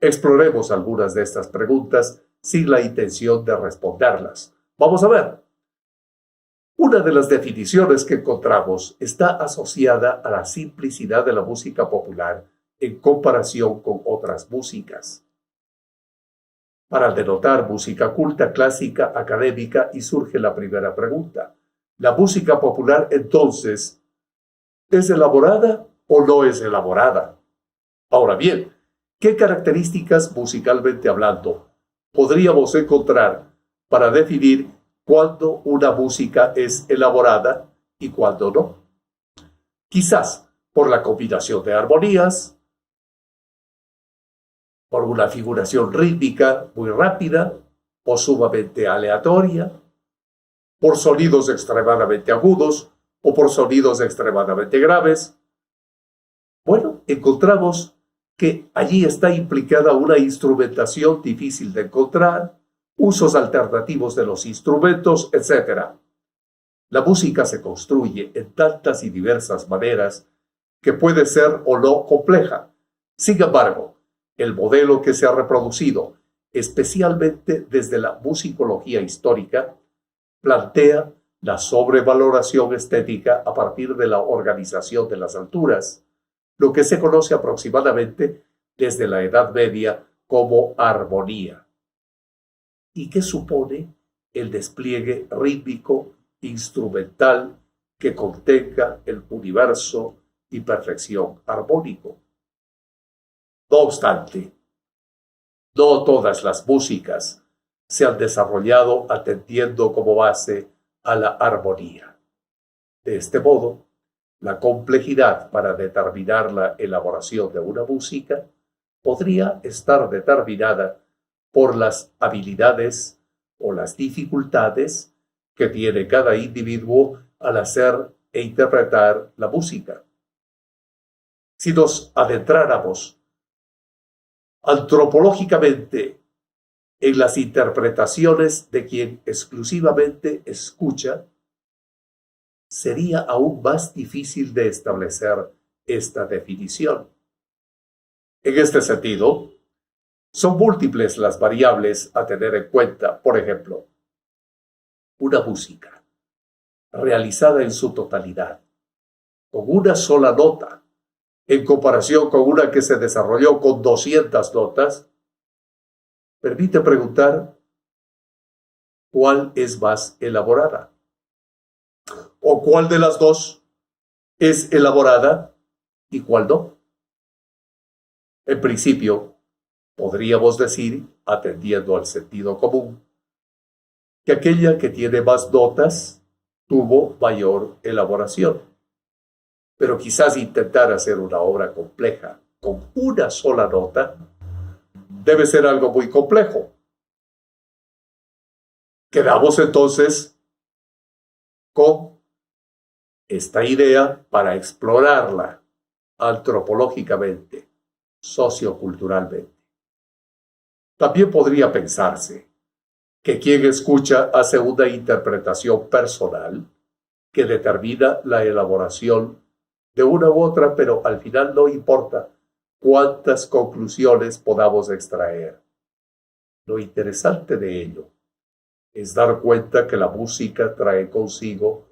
Exploremos algunas de estas preguntas sin la intención de responderlas. Vamos a ver. Una de las definiciones que encontramos está asociada a la simplicidad de la música popular en comparación con otras músicas. Para denotar música culta, clásica, académica, y surge la primera pregunta. ¿La música popular, entonces, es elaborada o no es elaborada? Ahora bien, ¿qué características, musicalmente hablando, podríamos encontrar para definir cuándo una música es elaborada y cuándo no? Quizás por la combinación de armonías, por una figuración rítmica muy rápida o sumamente aleatoria, por sonidos extremadamente agudos o por sonidos extremadamente graves. Bueno, encontramos que allí está implicada una instrumentación difícil de encontrar, usos alternativos de los instrumentos, etc. La música se construye en tantas y diversas maneras que puede ser o no compleja. Sin embargo, el modelo que se ha reproducido, especialmente desde la musicología histórica, plantea la sobrevaloración estética a partir de la organización de las alturas, lo que se conoce aproximadamente desde la Edad Media como armonía, y que supone el despliegue rítmico instrumental que contenga el universo y perfección armónico. No obstante, no todas las músicas se han desarrollado atendiendo como base a la armonía. De este modo, la complejidad para determinar la elaboración de una música podría estar determinada por las habilidades o las dificultades que tiene cada individuo al hacer e interpretar la música. Si nos adentráramos antropológicamente en las interpretaciones de quien exclusivamente escucha, sería aún más difícil de establecer esta definición. En este sentido, son múltiples las variables a tener en cuenta. Por ejemplo, una música realizada en su totalidad, con una sola nota, en comparación con una que se desarrolló con 200 notas, permite preguntar cuál es más elaborada o cuál de las dos es elaborada y cuál no. En principio, podríamos decir, atendiendo al sentido común, que aquella que tiene más notas tuvo mayor elaboración. Pero quizás intentar hacer una obra compleja con una sola nota debe ser algo muy complejo. Quedamos entonces con esta idea para explorarla antropológicamente, socioculturalmente. También podría pensarse que quien escucha hace una interpretación personal que determina la elaboración de una u otra, pero al final no importa cuántas conclusiones podamos extraer. Lo interesante de ello es dar cuenta que la música trae consigo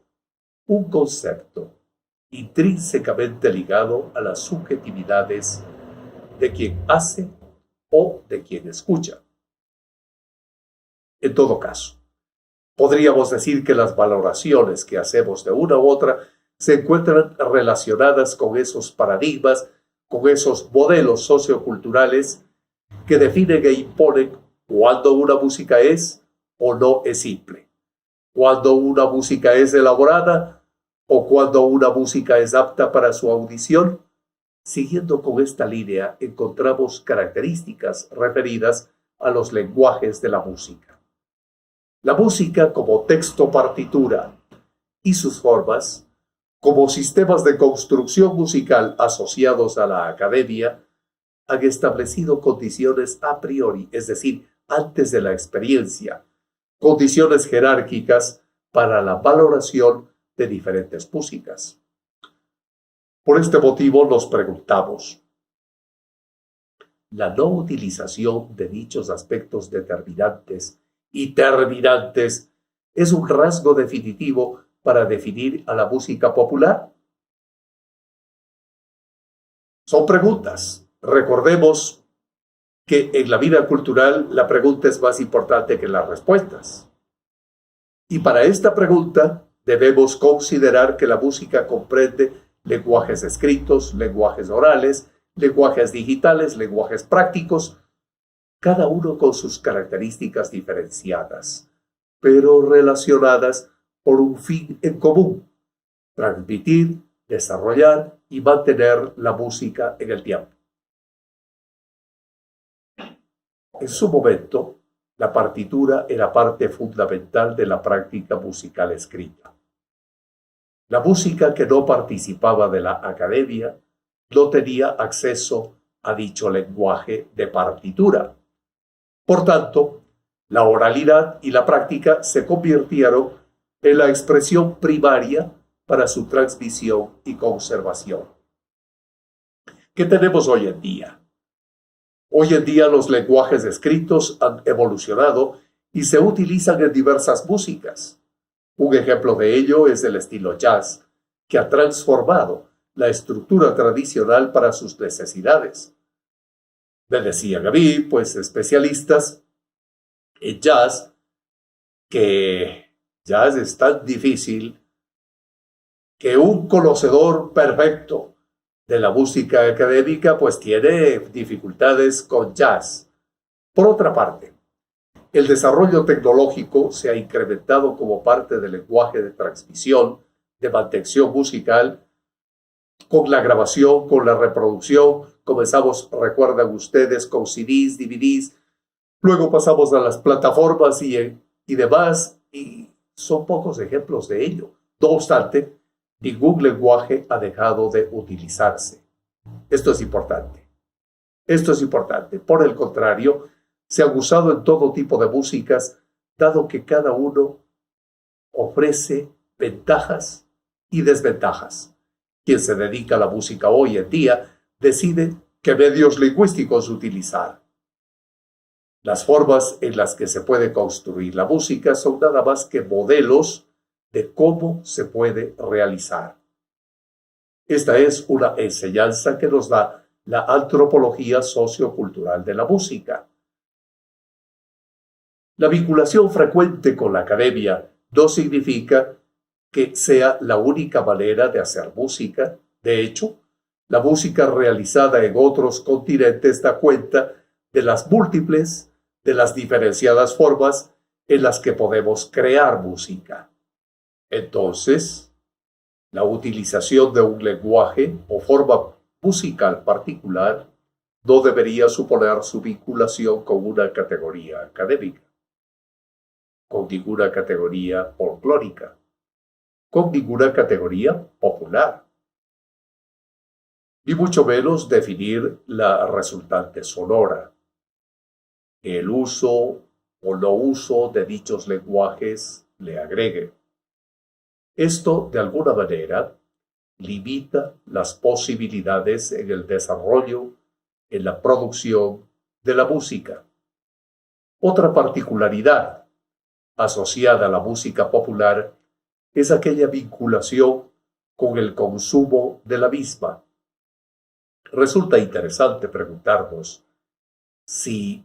un concepto intrínsecamente ligado a las subjetividades de quien hace o de quien escucha. En todo caso, podríamos decir que las valoraciones que hacemos de una u otra se encuentran relacionadas con esos paradigmas, con esos modelos socioculturales que definen e imponen cuándo una música es o no es simple, cuándo una música es elaborada o cuándo una música es apta para su audición. Siguiendo con esta línea, encontramos características referidas a los lenguajes de la música. La música como texto partitura y sus formas, como sistemas de construcción musical asociados a la academia, han establecido condiciones a priori, es decir, antes de la experiencia, condiciones jerárquicas para la valoración de diferentes músicas. Por este motivo nos preguntamos, ¿la no utilización de dichos aspectos determinantes y terminantes es un rasgo definitivo para definir a la música popular? Son preguntas. Recordemos que en la vida cultural la pregunta es más importante que las respuestas. Y para esta pregunta debemos considerar que la música comprende lenguajes escritos, lenguajes orales, lenguajes digitales, lenguajes prácticos, cada uno con sus características diferenciadas, pero relacionadas por un fin en común: transmitir, desarrollar y mantener la música en el tiempo. En su momento, la partitura era parte fundamental de la práctica musical escrita. La música que no participaba de la academia no tenía acceso a dicho lenguaje de partitura. Por tanto, la oralidad y la práctica se convirtieron en la expresión primaria para su transmisión y conservación. ¿Qué tenemos hoy en día? Hoy en día los lenguajes escritos han evolucionado y se utilizan en diversas músicas. Un ejemplo de ello es el estilo jazz, que ha transformado la estructura tradicional para sus necesidades. Me decían a mí, pues especialistas en jazz, que jazz es tan difícil que un conocedor perfecto de la música académica pues tiene dificultades con jazz. Por otra parte, el desarrollo tecnológico se ha incrementado como parte del lenguaje de transmisión, de mantención musical, con la grabación, con la reproducción. Comenzamos, recuerdan ustedes, con CDs, DVDs, luego pasamos a las plataformas y demás, y son pocos ejemplos de ello. No obstante, ningún lenguaje ha dejado de utilizarse. Esto es importante. Esto es importante. Por el contrario, se han usado en todo tipo de músicas, dado que cada uno ofrece ventajas y desventajas. Quien se dedica a la música hoy en día decide qué medios lingüísticos utilizar. Las formas en las que se puede construir la música son nada más que modelos de cómo se puede realizar. Esta es una enseñanza que nos da la antropología sociocultural de la música. La vinculación frecuente con la academia no significa que sea la única manera de hacer música. De hecho, la música realizada en otros continentes da cuenta de las múltiples, de las diferenciadas formas en las que podemos crear música. Entonces, la utilización de un lenguaje o forma musical particular no debería suponer su vinculación con una categoría académica, con ninguna categoría folclórica, con ninguna categoría popular, ni mucho menos definir la resultante sonora. El uso o no uso de dichos lenguajes le agregue. Esto, de alguna manera, limita las posibilidades en el desarrollo, en la producción de la música. Otra particularidad asociada a la música popular es aquella vinculación con el consumo de la misma. Resulta interesante preguntarnos si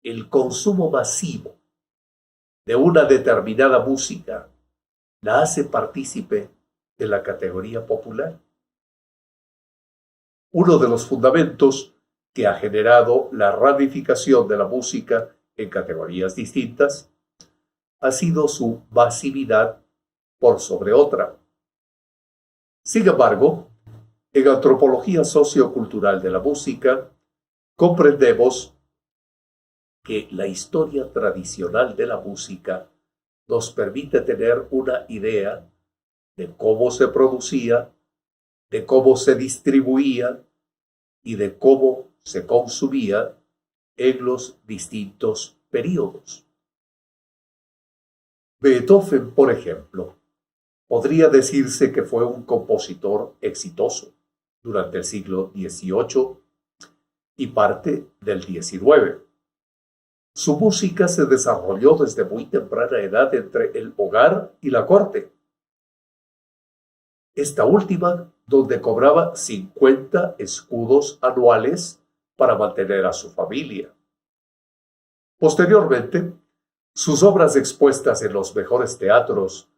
el consumo masivo de una determinada música la hace partícipe en la categoría popular. Uno de los fundamentos que ha generado la ramificación de la música en categorías distintas ha sido su masividad por sobre otra. Sin embargo, en antropología sociocultural de la música, comprendemos que la historia tradicional de la música nos permite tener una idea de cómo se producía, de cómo se distribuía y de cómo se consumía en los distintos períodos. Beethoven, por ejemplo, podría decirse que fue un compositor exitoso durante el siglo XVIII y parte del XIX. Su música se desarrolló desde muy temprana edad entre el hogar y la corte. Esta última, donde cobraba 50 escudos anuales para mantener a su familia. Posteriormente, sus obras expuestas en los mejores teatros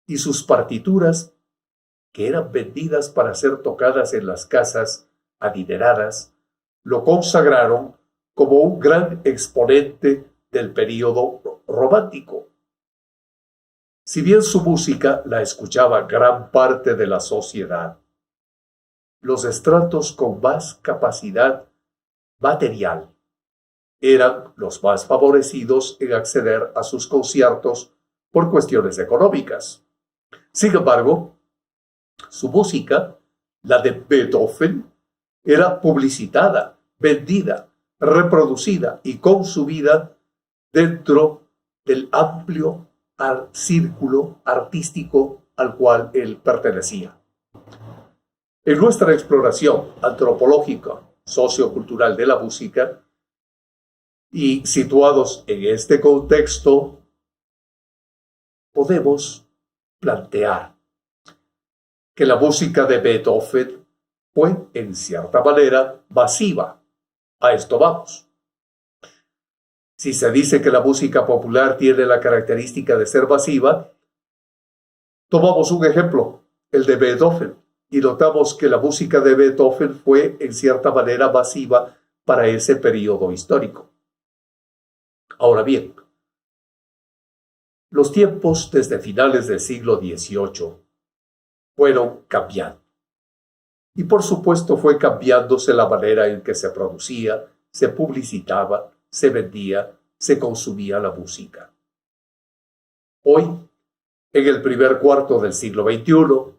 y sus partituras, que eran vendidas para ser tocadas en las casas adineradas, lo consagraron como un gran exponente del período romántico. Si bien su música la escuchaba gran parte de la sociedad, los estratos con más capacidad material eran los más favorecidos en acceder a sus conciertos por cuestiones económicas. Sin embargo, su música, la de Beethoven, era publicitada, vendida, reproducida y consumida dentro del amplio círculo artístico al cual él pertenecía. En nuestra exploración antropológica, sociocultural de la música, y situados en este contexto, podemos plantear que la música de Beethoven fue, en cierta manera, masiva. A esto vamos. Si se dice que la música popular tiene la característica de ser masiva, tomamos un ejemplo, el de Beethoven, y notamos que la música de Beethoven fue, en cierta manera, masiva para ese periodo histórico. Ahora bien, los tiempos desde finales del siglo XVIII fueron cambiando. Y por supuesto fue cambiándose la manera en que se producía, se publicitaba, se vendía, se consumía la música. Hoy, en el primer cuarto del siglo XXI,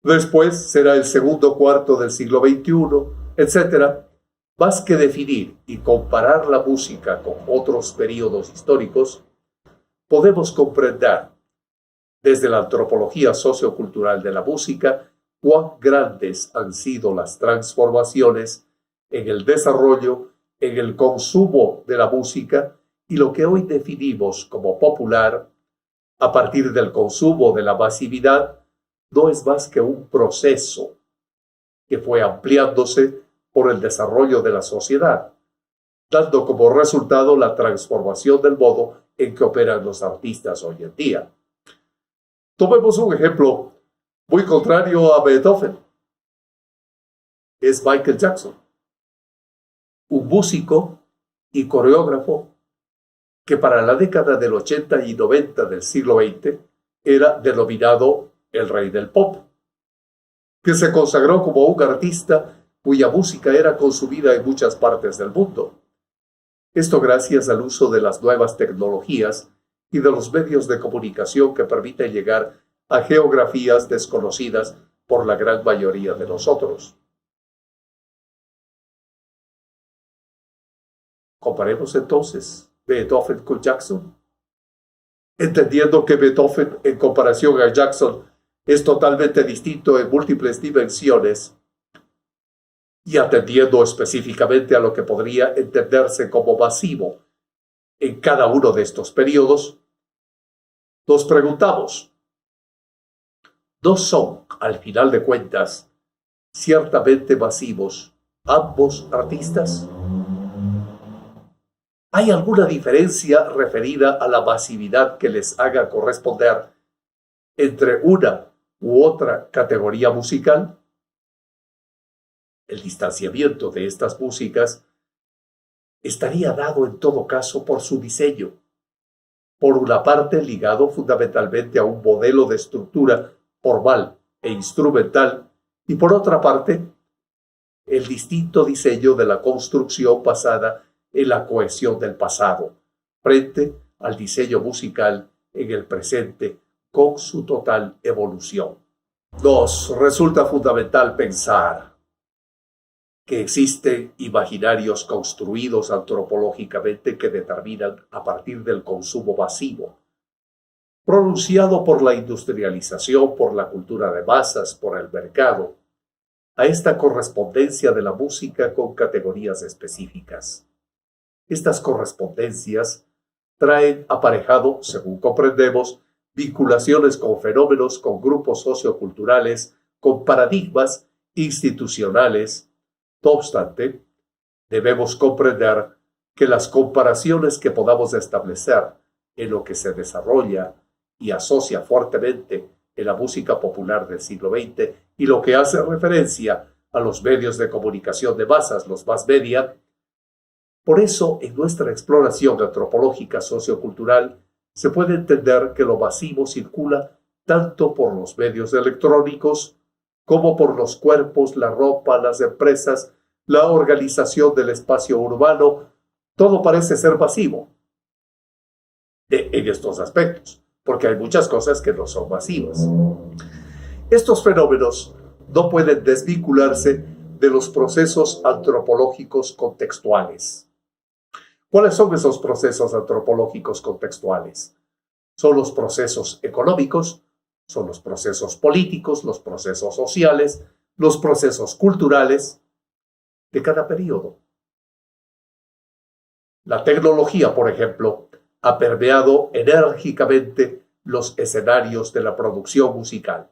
después será el segundo cuarto del siglo XXI, etc., más que definir y comparar la música con otros periodos históricos, podemos comprender desde la antropología sociocultural de la música cuán grandes han sido las transformaciones en el desarrollo, en el consumo de la música y lo que hoy definimos como popular, a partir del consumo de la masividad, no es más que un proceso que fue ampliándose por el desarrollo de la sociedad, dando como resultado la transformación del modo en que operan los artistas hoy en día. Tomemos un ejemplo muy contrario a Beethoven. Es Michael Jackson, un músico y coreógrafo que para la década del 80 y 90 del siglo XX era denominado el rey del pop, que se consagró como un artista cuya música era consumida en muchas partes del mundo. Esto gracias al uso de las nuevas tecnologías y de los medios de comunicación que permiten llegar a geografías desconocidas por la gran mayoría de nosotros. Comparemos entonces Beethoven con Jackson, entendiendo que Beethoven, en comparación a Jackson, es totalmente distinto en múltiples dimensiones y atendiendo específicamente a lo que podría entenderse como masivo en cada uno de estos periodos, nos preguntamos, ¿no son, al final de cuentas, ciertamente masivos ambos artistas? ¿Hay alguna diferencia referida a la masividad que les haga corresponder entre una u otra categoría musical, el distanciamiento de estas músicas estaría dado en todo caso por su diseño. Por una parte, ligado fundamentalmente a un modelo de estructura formal e instrumental, y por otra parte, el distinto diseño de la construcción basada en la cohesión del pasado, frente al diseño musical en el presente con su total evolución. Nos resulta fundamental pensar que existen imaginarios construidos antropológicamente que determinan a partir del consumo masivo, pronunciado por la industrialización, por la cultura de masas, por el mercado, a esta correspondencia de la música con categorías específicas. Estas correspondencias traen aparejado, según comprendemos, vinculaciones con fenómenos, con grupos socioculturales, con paradigmas institucionales. No obstante, debemos comprender que las comparaciones que podamos establecer en lo que se desarrolla y asocia fuertemente en la música popular del siglo XX y lo que hace referencia a los medios de comunicación de masas, los mass media. Por eso, en nuestra exploración antropológica sociocultural, se puede entender que lo masivo circula tanto por los medios electrónicos como por los cuerpos, la ropa, las empresas, la organización del espacio urbano. Todo parece ser masivo en estos aspectos, porque hay muchas cosas que no son masivas. Estos fenómenos no pueden desvincularse de los procesos antropológicos contextuales. ¿Cuáles son esos procesos antropológicos contextuales? Son los procesos económicos, son los procesos políticos, los procesos sociales, los procesos culturales de cada periodo. La tecnología, por ejemplo, ha permeado enérgicamente los escenarios de la producción musical.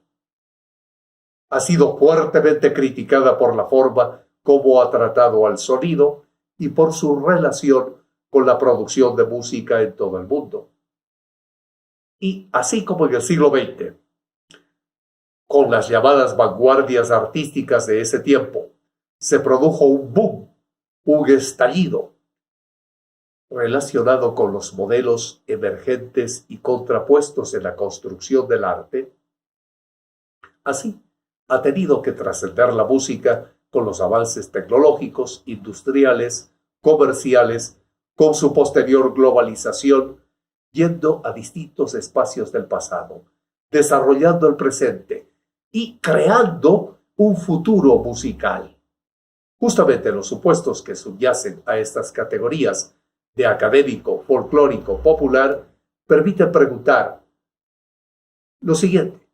Ha sido fuertemente criticada por la forma como ha tratado al sonido y por su relación con la producción de música en todo el mundo. Y así como en el siglo XX, con las llamadas vanguardias artísticas de ese tiempo, se produjo un boom, un estallido, relacionado con los modelos emergentes y contrapuestos en la construcción del arte. Así, ha tenido que trascender la música con los avances tecnológicos, industriales, comerciales, con su posterior globalización, yendo a distintos espacios del pasado, desarrollando el presente y creando un futuro musical. Justamente los supuestos que subyacen a estas categorías de académico, folclórico, popular, permiten preguntar lo siguiente: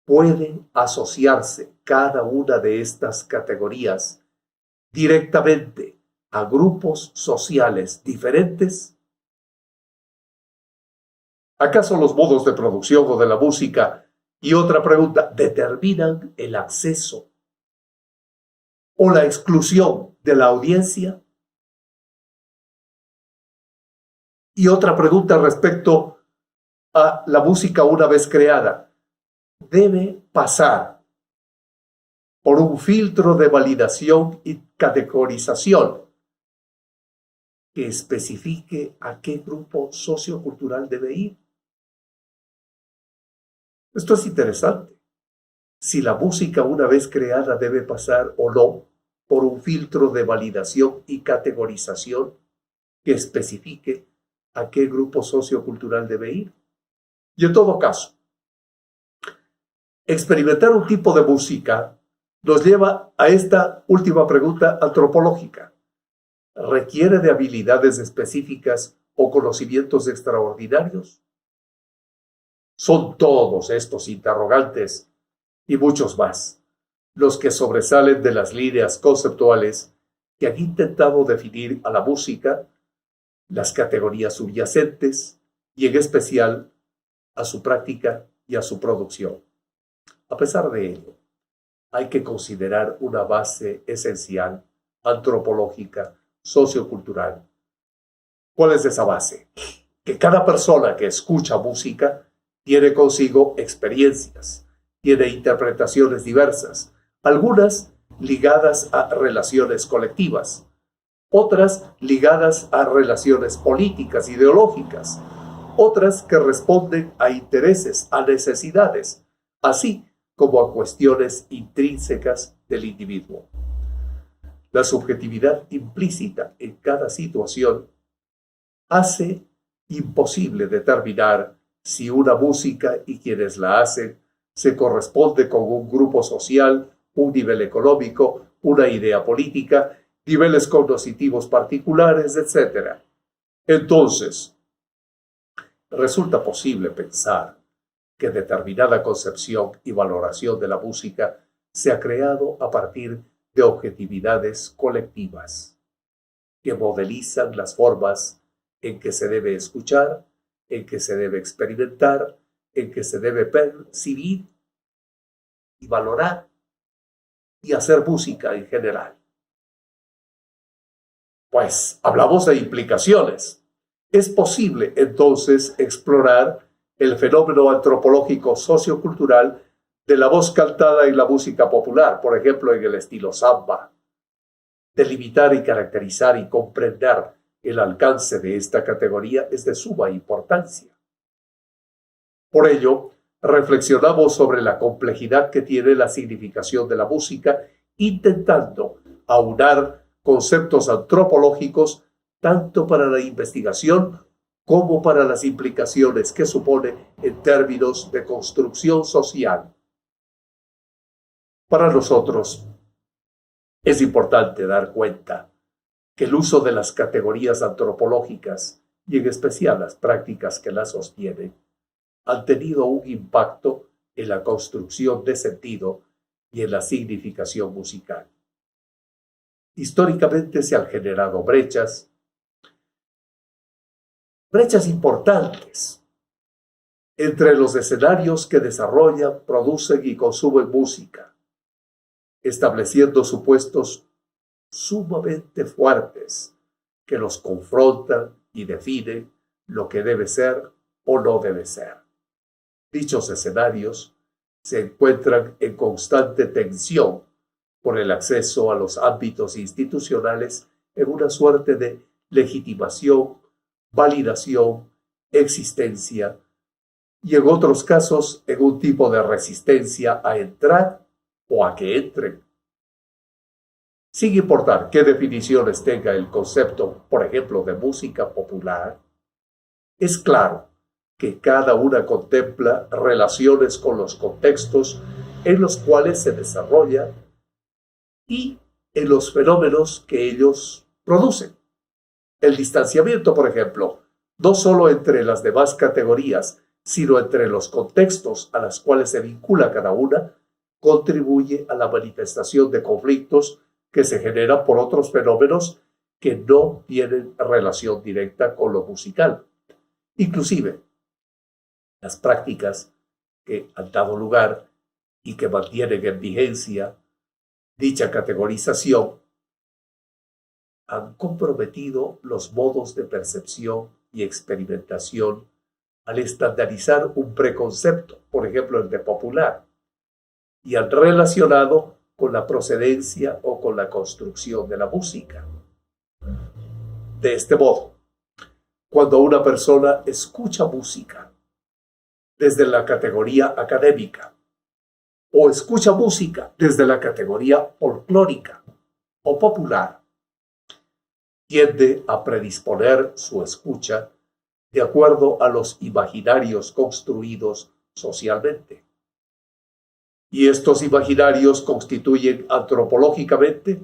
¿pueden asociarse cada una de estas categorías directamente a grupos sociales diferentes? ¿Acaso los modos de producción o de la música, y otra pregunta, determinan el acceso o la exclusión de la audiencia? Y otra pregunta respecto a la música una vez creada, ¿debe pasar por un filtro de validación y categorización que especifique a qué grupo sociocultural debe ir? Esto es interesante. Si la música una vez creada debe pasar o no por un filtro de validación y categorización que especifique a qué grupo sociocultural debe ir. Y en todo caso, experimentar un tipo de música nos lleva a esta última pregunta antropológica. ¿Requiere de habilidades específicas o conocimientos extraordinarios? Son todos estos interrogantes y muchos más los que sobresalen de las líneas conceptuales que han intentado definir a la música, las categorías subyacentes y en especial a su práctica y a su producción. A pesar de ello, hay que considerar una base esencial, antropológica, sociocultural. ¿Cuál es esa base? Que cada persona que escucha música tiene consigo experiencias, tiene interpretaciones diversas, algunas ligadas a relaciones colectivas, otras ligadas a relaciones políticas, ideológicas, otras que responden a intereses, a necesidades, así como a cuestiones intrínsecas del individuo. La subjetividad implícita en cada situación hace imposible determinar si una música y quienes la hacen se corresponde con un grupo social, un nivel económico, una idea política, niveles cognitivos particulares, etc. Entonces, resulta posible pensar que determinada concepción y valoración de la música se ha creado a partir de objetividades colectivas que modelizan las formas en que se debe escuchar, en que se debe experimentar, en que se debe percibir y valorar y hacer música en general. Pues hablamos de implicaciones. Es posible entonces explorar el fenómeno antropológico sociocultural de la voz cantada en la música popular, por ejemplo en el estilo samba. Delimitar y caracterizar y comprender el alcance de esta categoría es de suma importancia. Por ello, reflexionamos sobre la complejidad que tiene la significación de la música, intentando aunar conceptos antropológicos tanto para la investigación como para las implicaciones que supone en términos de construcción social. Para nosotros, es importante dar cuenta que el uso de las categorías antropológicas, y en especial las prácticas que las sostienen, han tenido un impacto en la construcción de sentido y en la significación musical. Históricamente se han generado brechas importantes entre los escenarios que desarrollan, producen y consumen música, estableciendo supuestos sumamente fuertes que los confrontan y definen lo que debe ser o no debe ser. Dichos escenarios se encuentran en constante tensión por el acceso a los ámbitos institucionales en una suerte de legitimación, validación, existencia y en otros casos en un tipo de resistencia a entrar o a que entren. Sin importar qué definiciones tenga el concepto, por ejemplo, de música popular, es claro que cada una contempla relaciones con los contextos en los cuales se desarrolla y en los fenómenos que ellos producen. El distanciamiento, por ejemplo, no solo entre las demás categorías, sino entre los contextos a los cuales se vincula cada una, contribuye a la manifestación de conflictos que se generan por otros fenómenos que no tienen relación directa con lo musical. Inclusive, las prácticas que han dado lugar y que mantienen en vigencia dicha categorización han comprometido los modos de percepción y experimentación al estandarizar un preconcepto, por ejemplo el de popular, y han relacionado con la procedencia o con la construcción de la música. De este modo, cuando una persona escucha música desde la categoría académica o escucha música desde la categoría folclórica o popular, tiende a predisponer su escucha de acuerdo a los imaginarios construidos socialmente. Y estos imaginarios constituyen antropológicamente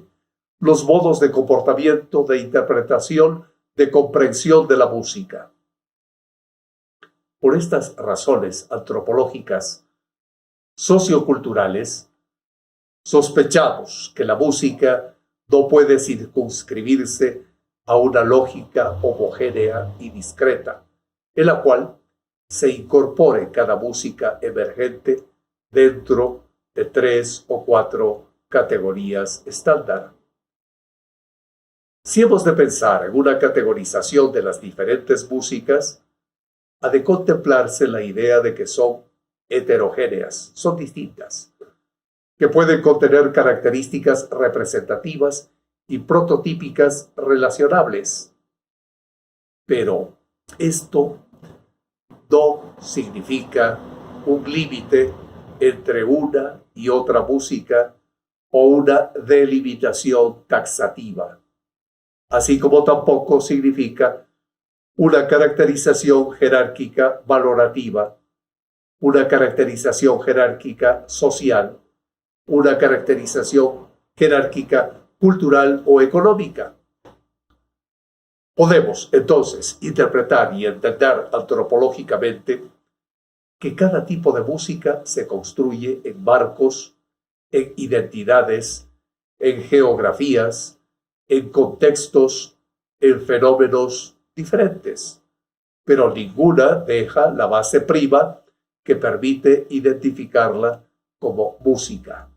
los modos de comportamiento, de interpretación, de comprensión de la música. Por estas razones antropológicas, socioculturales, sospechamos que la música no puede circunscribirse a una lógica homogénea y discreta, en la cual se incorpore cada música emergente dentro de 3 o 4 categorías estándar. Si hemos de pensar en una categorización de las diferentes músicas, ha de contemplarse la idea de que son heterogéneas, son distintas, que pueden contener características representativas y prototípicas relacionables. Pero esto no significa un límite entre una y otra música o una delimitación taxativa, así como tampoco significa una caracterización jerárquica valorativa, una caracterización jerárquica social, una caracterización jerárquica cultural o económica. Podemos, entonces, interpretar y entender antropológicamente que cada tipo de música se construye en marcos, en identidades, en geografías, en contextos, en fenómenos diferentes, pero ninguna deja la base prima que permite identificarla como música.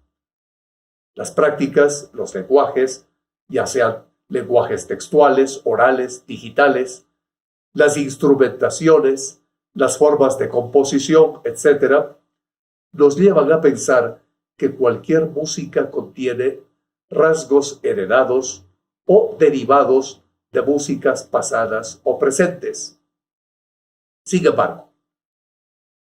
Las prácticas, los lenguajes, ya sean lenguajes textuales, orales, digitales, las instrumentaciones, las formas de composición, etc., nos llevan a pensar que cualquier música contiene rasgos heredados o derivados de músicas pasadas o presentes. Sin embargo,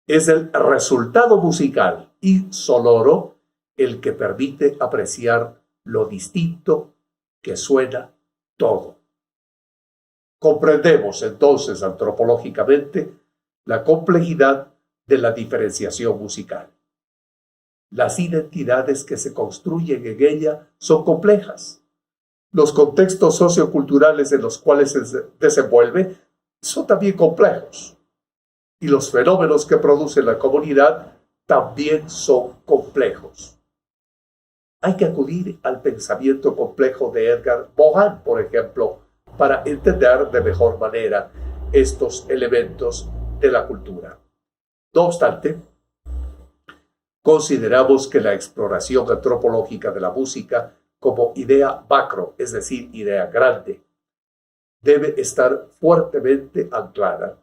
es el resultado musical y sonoro el que permite apreciar lo distinto que suena todo. Comprendemos entonces antropológicamente la complejidad de la diferenciación musical. Las identidades que se construyen en ella son complejas. Los contextos socioculturales en los cuales se desenvuelve son también complejos. Y los fenómenos que produce la comunidad también son complejos. Hay que acudir al pensamiento complejo de Edgar Morin, por ejemplo, para entender de mejor manera estos elementos de la cultura. No obstante, consideramos que la exploración antropológica de la música como idea macro, es decir, idea grande, debe estar fuertemente anclada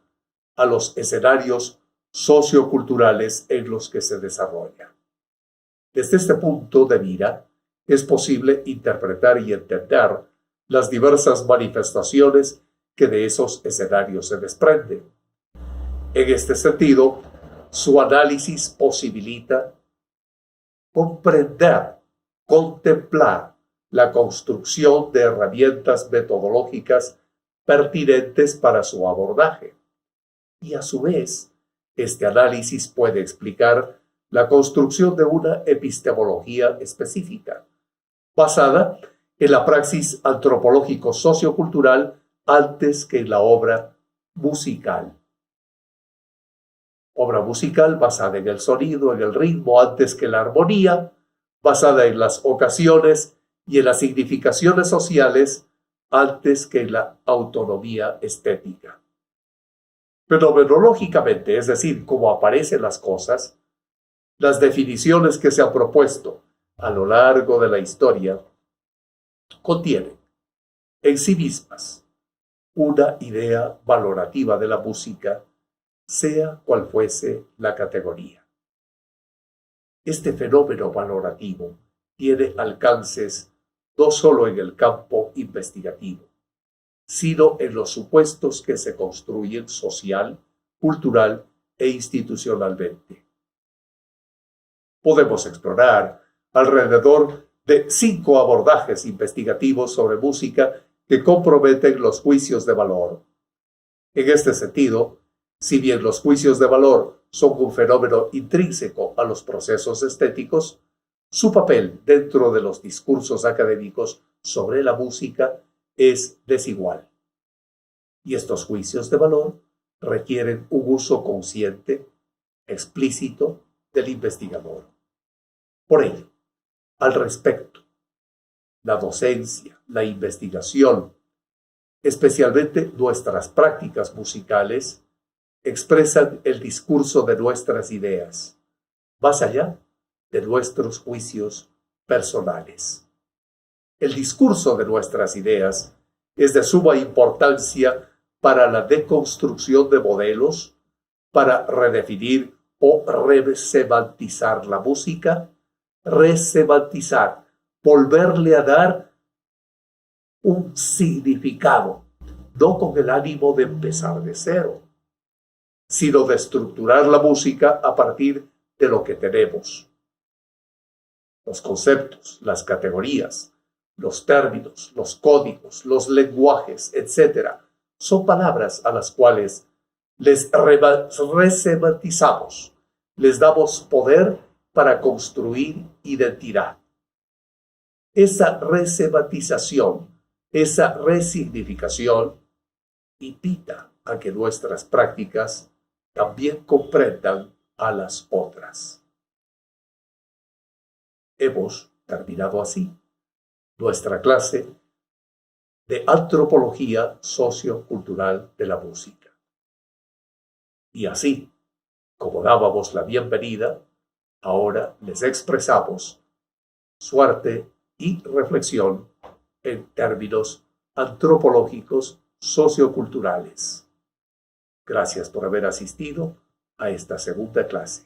a los escenarios socioculturales en los que se desarrolla. Desde este punto de mira, es posible interpretar y entender las diversas manifestaciones que de esos escenarios se desprenden. En este sentido, su análisis posibilita comprender, contemplar la construcción de herramientas metodológicas pertinentes para su abordaje. Y a su vez, este análisis puede explicar la construcción de una epistemología específica, basada en la praxis antropológico-sociocultural antes que en la obra musical. Obra musical basada en el sonido, en el ritmo, antes que la armonía, basada en las ocasiones y en las significaciones sociales, antes que en la autonomía estética. Fenomenológicamente, es decir, como aparecen las cosas, las definiciones que se han propuesto a lo largo de la historia contienen en sí mismas una idea valorativa de la música, sea cual fuese la categoría. Este fenómeno valorativo tiene alcances no solo en el campo investigativo, sino en los supuestos que se construyen social, cultural e institucionalmente. Podemos explorar alrededor de 5 abordajes investigativos sobre música que comprometen los juicios de valor. En este sentido, si bien los juicios de valor son un fenómeno intrínseco a los procesos estéticos, su papel dentro de los discursos académicos sobre la música es desigual. Y estos juicios de valor requieren un uso consciente, explícito, del investigador. Por ello, al respecto, la docencia, la investigación, especialmente nuestras prácticas musicales, expresan el discurso de nuestras ideas, más allá de nuestros juicios personales. El discurso de nuestras ideas es de suma importancia para la deconstrucción de modelos, para redefinir o resemantizar la música. Resemantizar, volverle a dar un significado, no con el ánimo de empezar de cero, sino de estructurar la música a partir de lo que tenemos. Los conceptos, las categorías, los términos, los códigos, los lenguajes, etc. son palabras a las cuales les resemantizamos, les damos poder para construir identidad. Esa resemantización, esa resignificación invita a que nuestras prácticas también comprendan a las otras. Hemos terminado así nuestra clase de antropología sociocultural de la música. Y así, como dábamos la bienvenida, ahora les expresamos suerte y reflexión en términos antropológicos socioculturales. Gracias por haber asistido a esta segunda clase.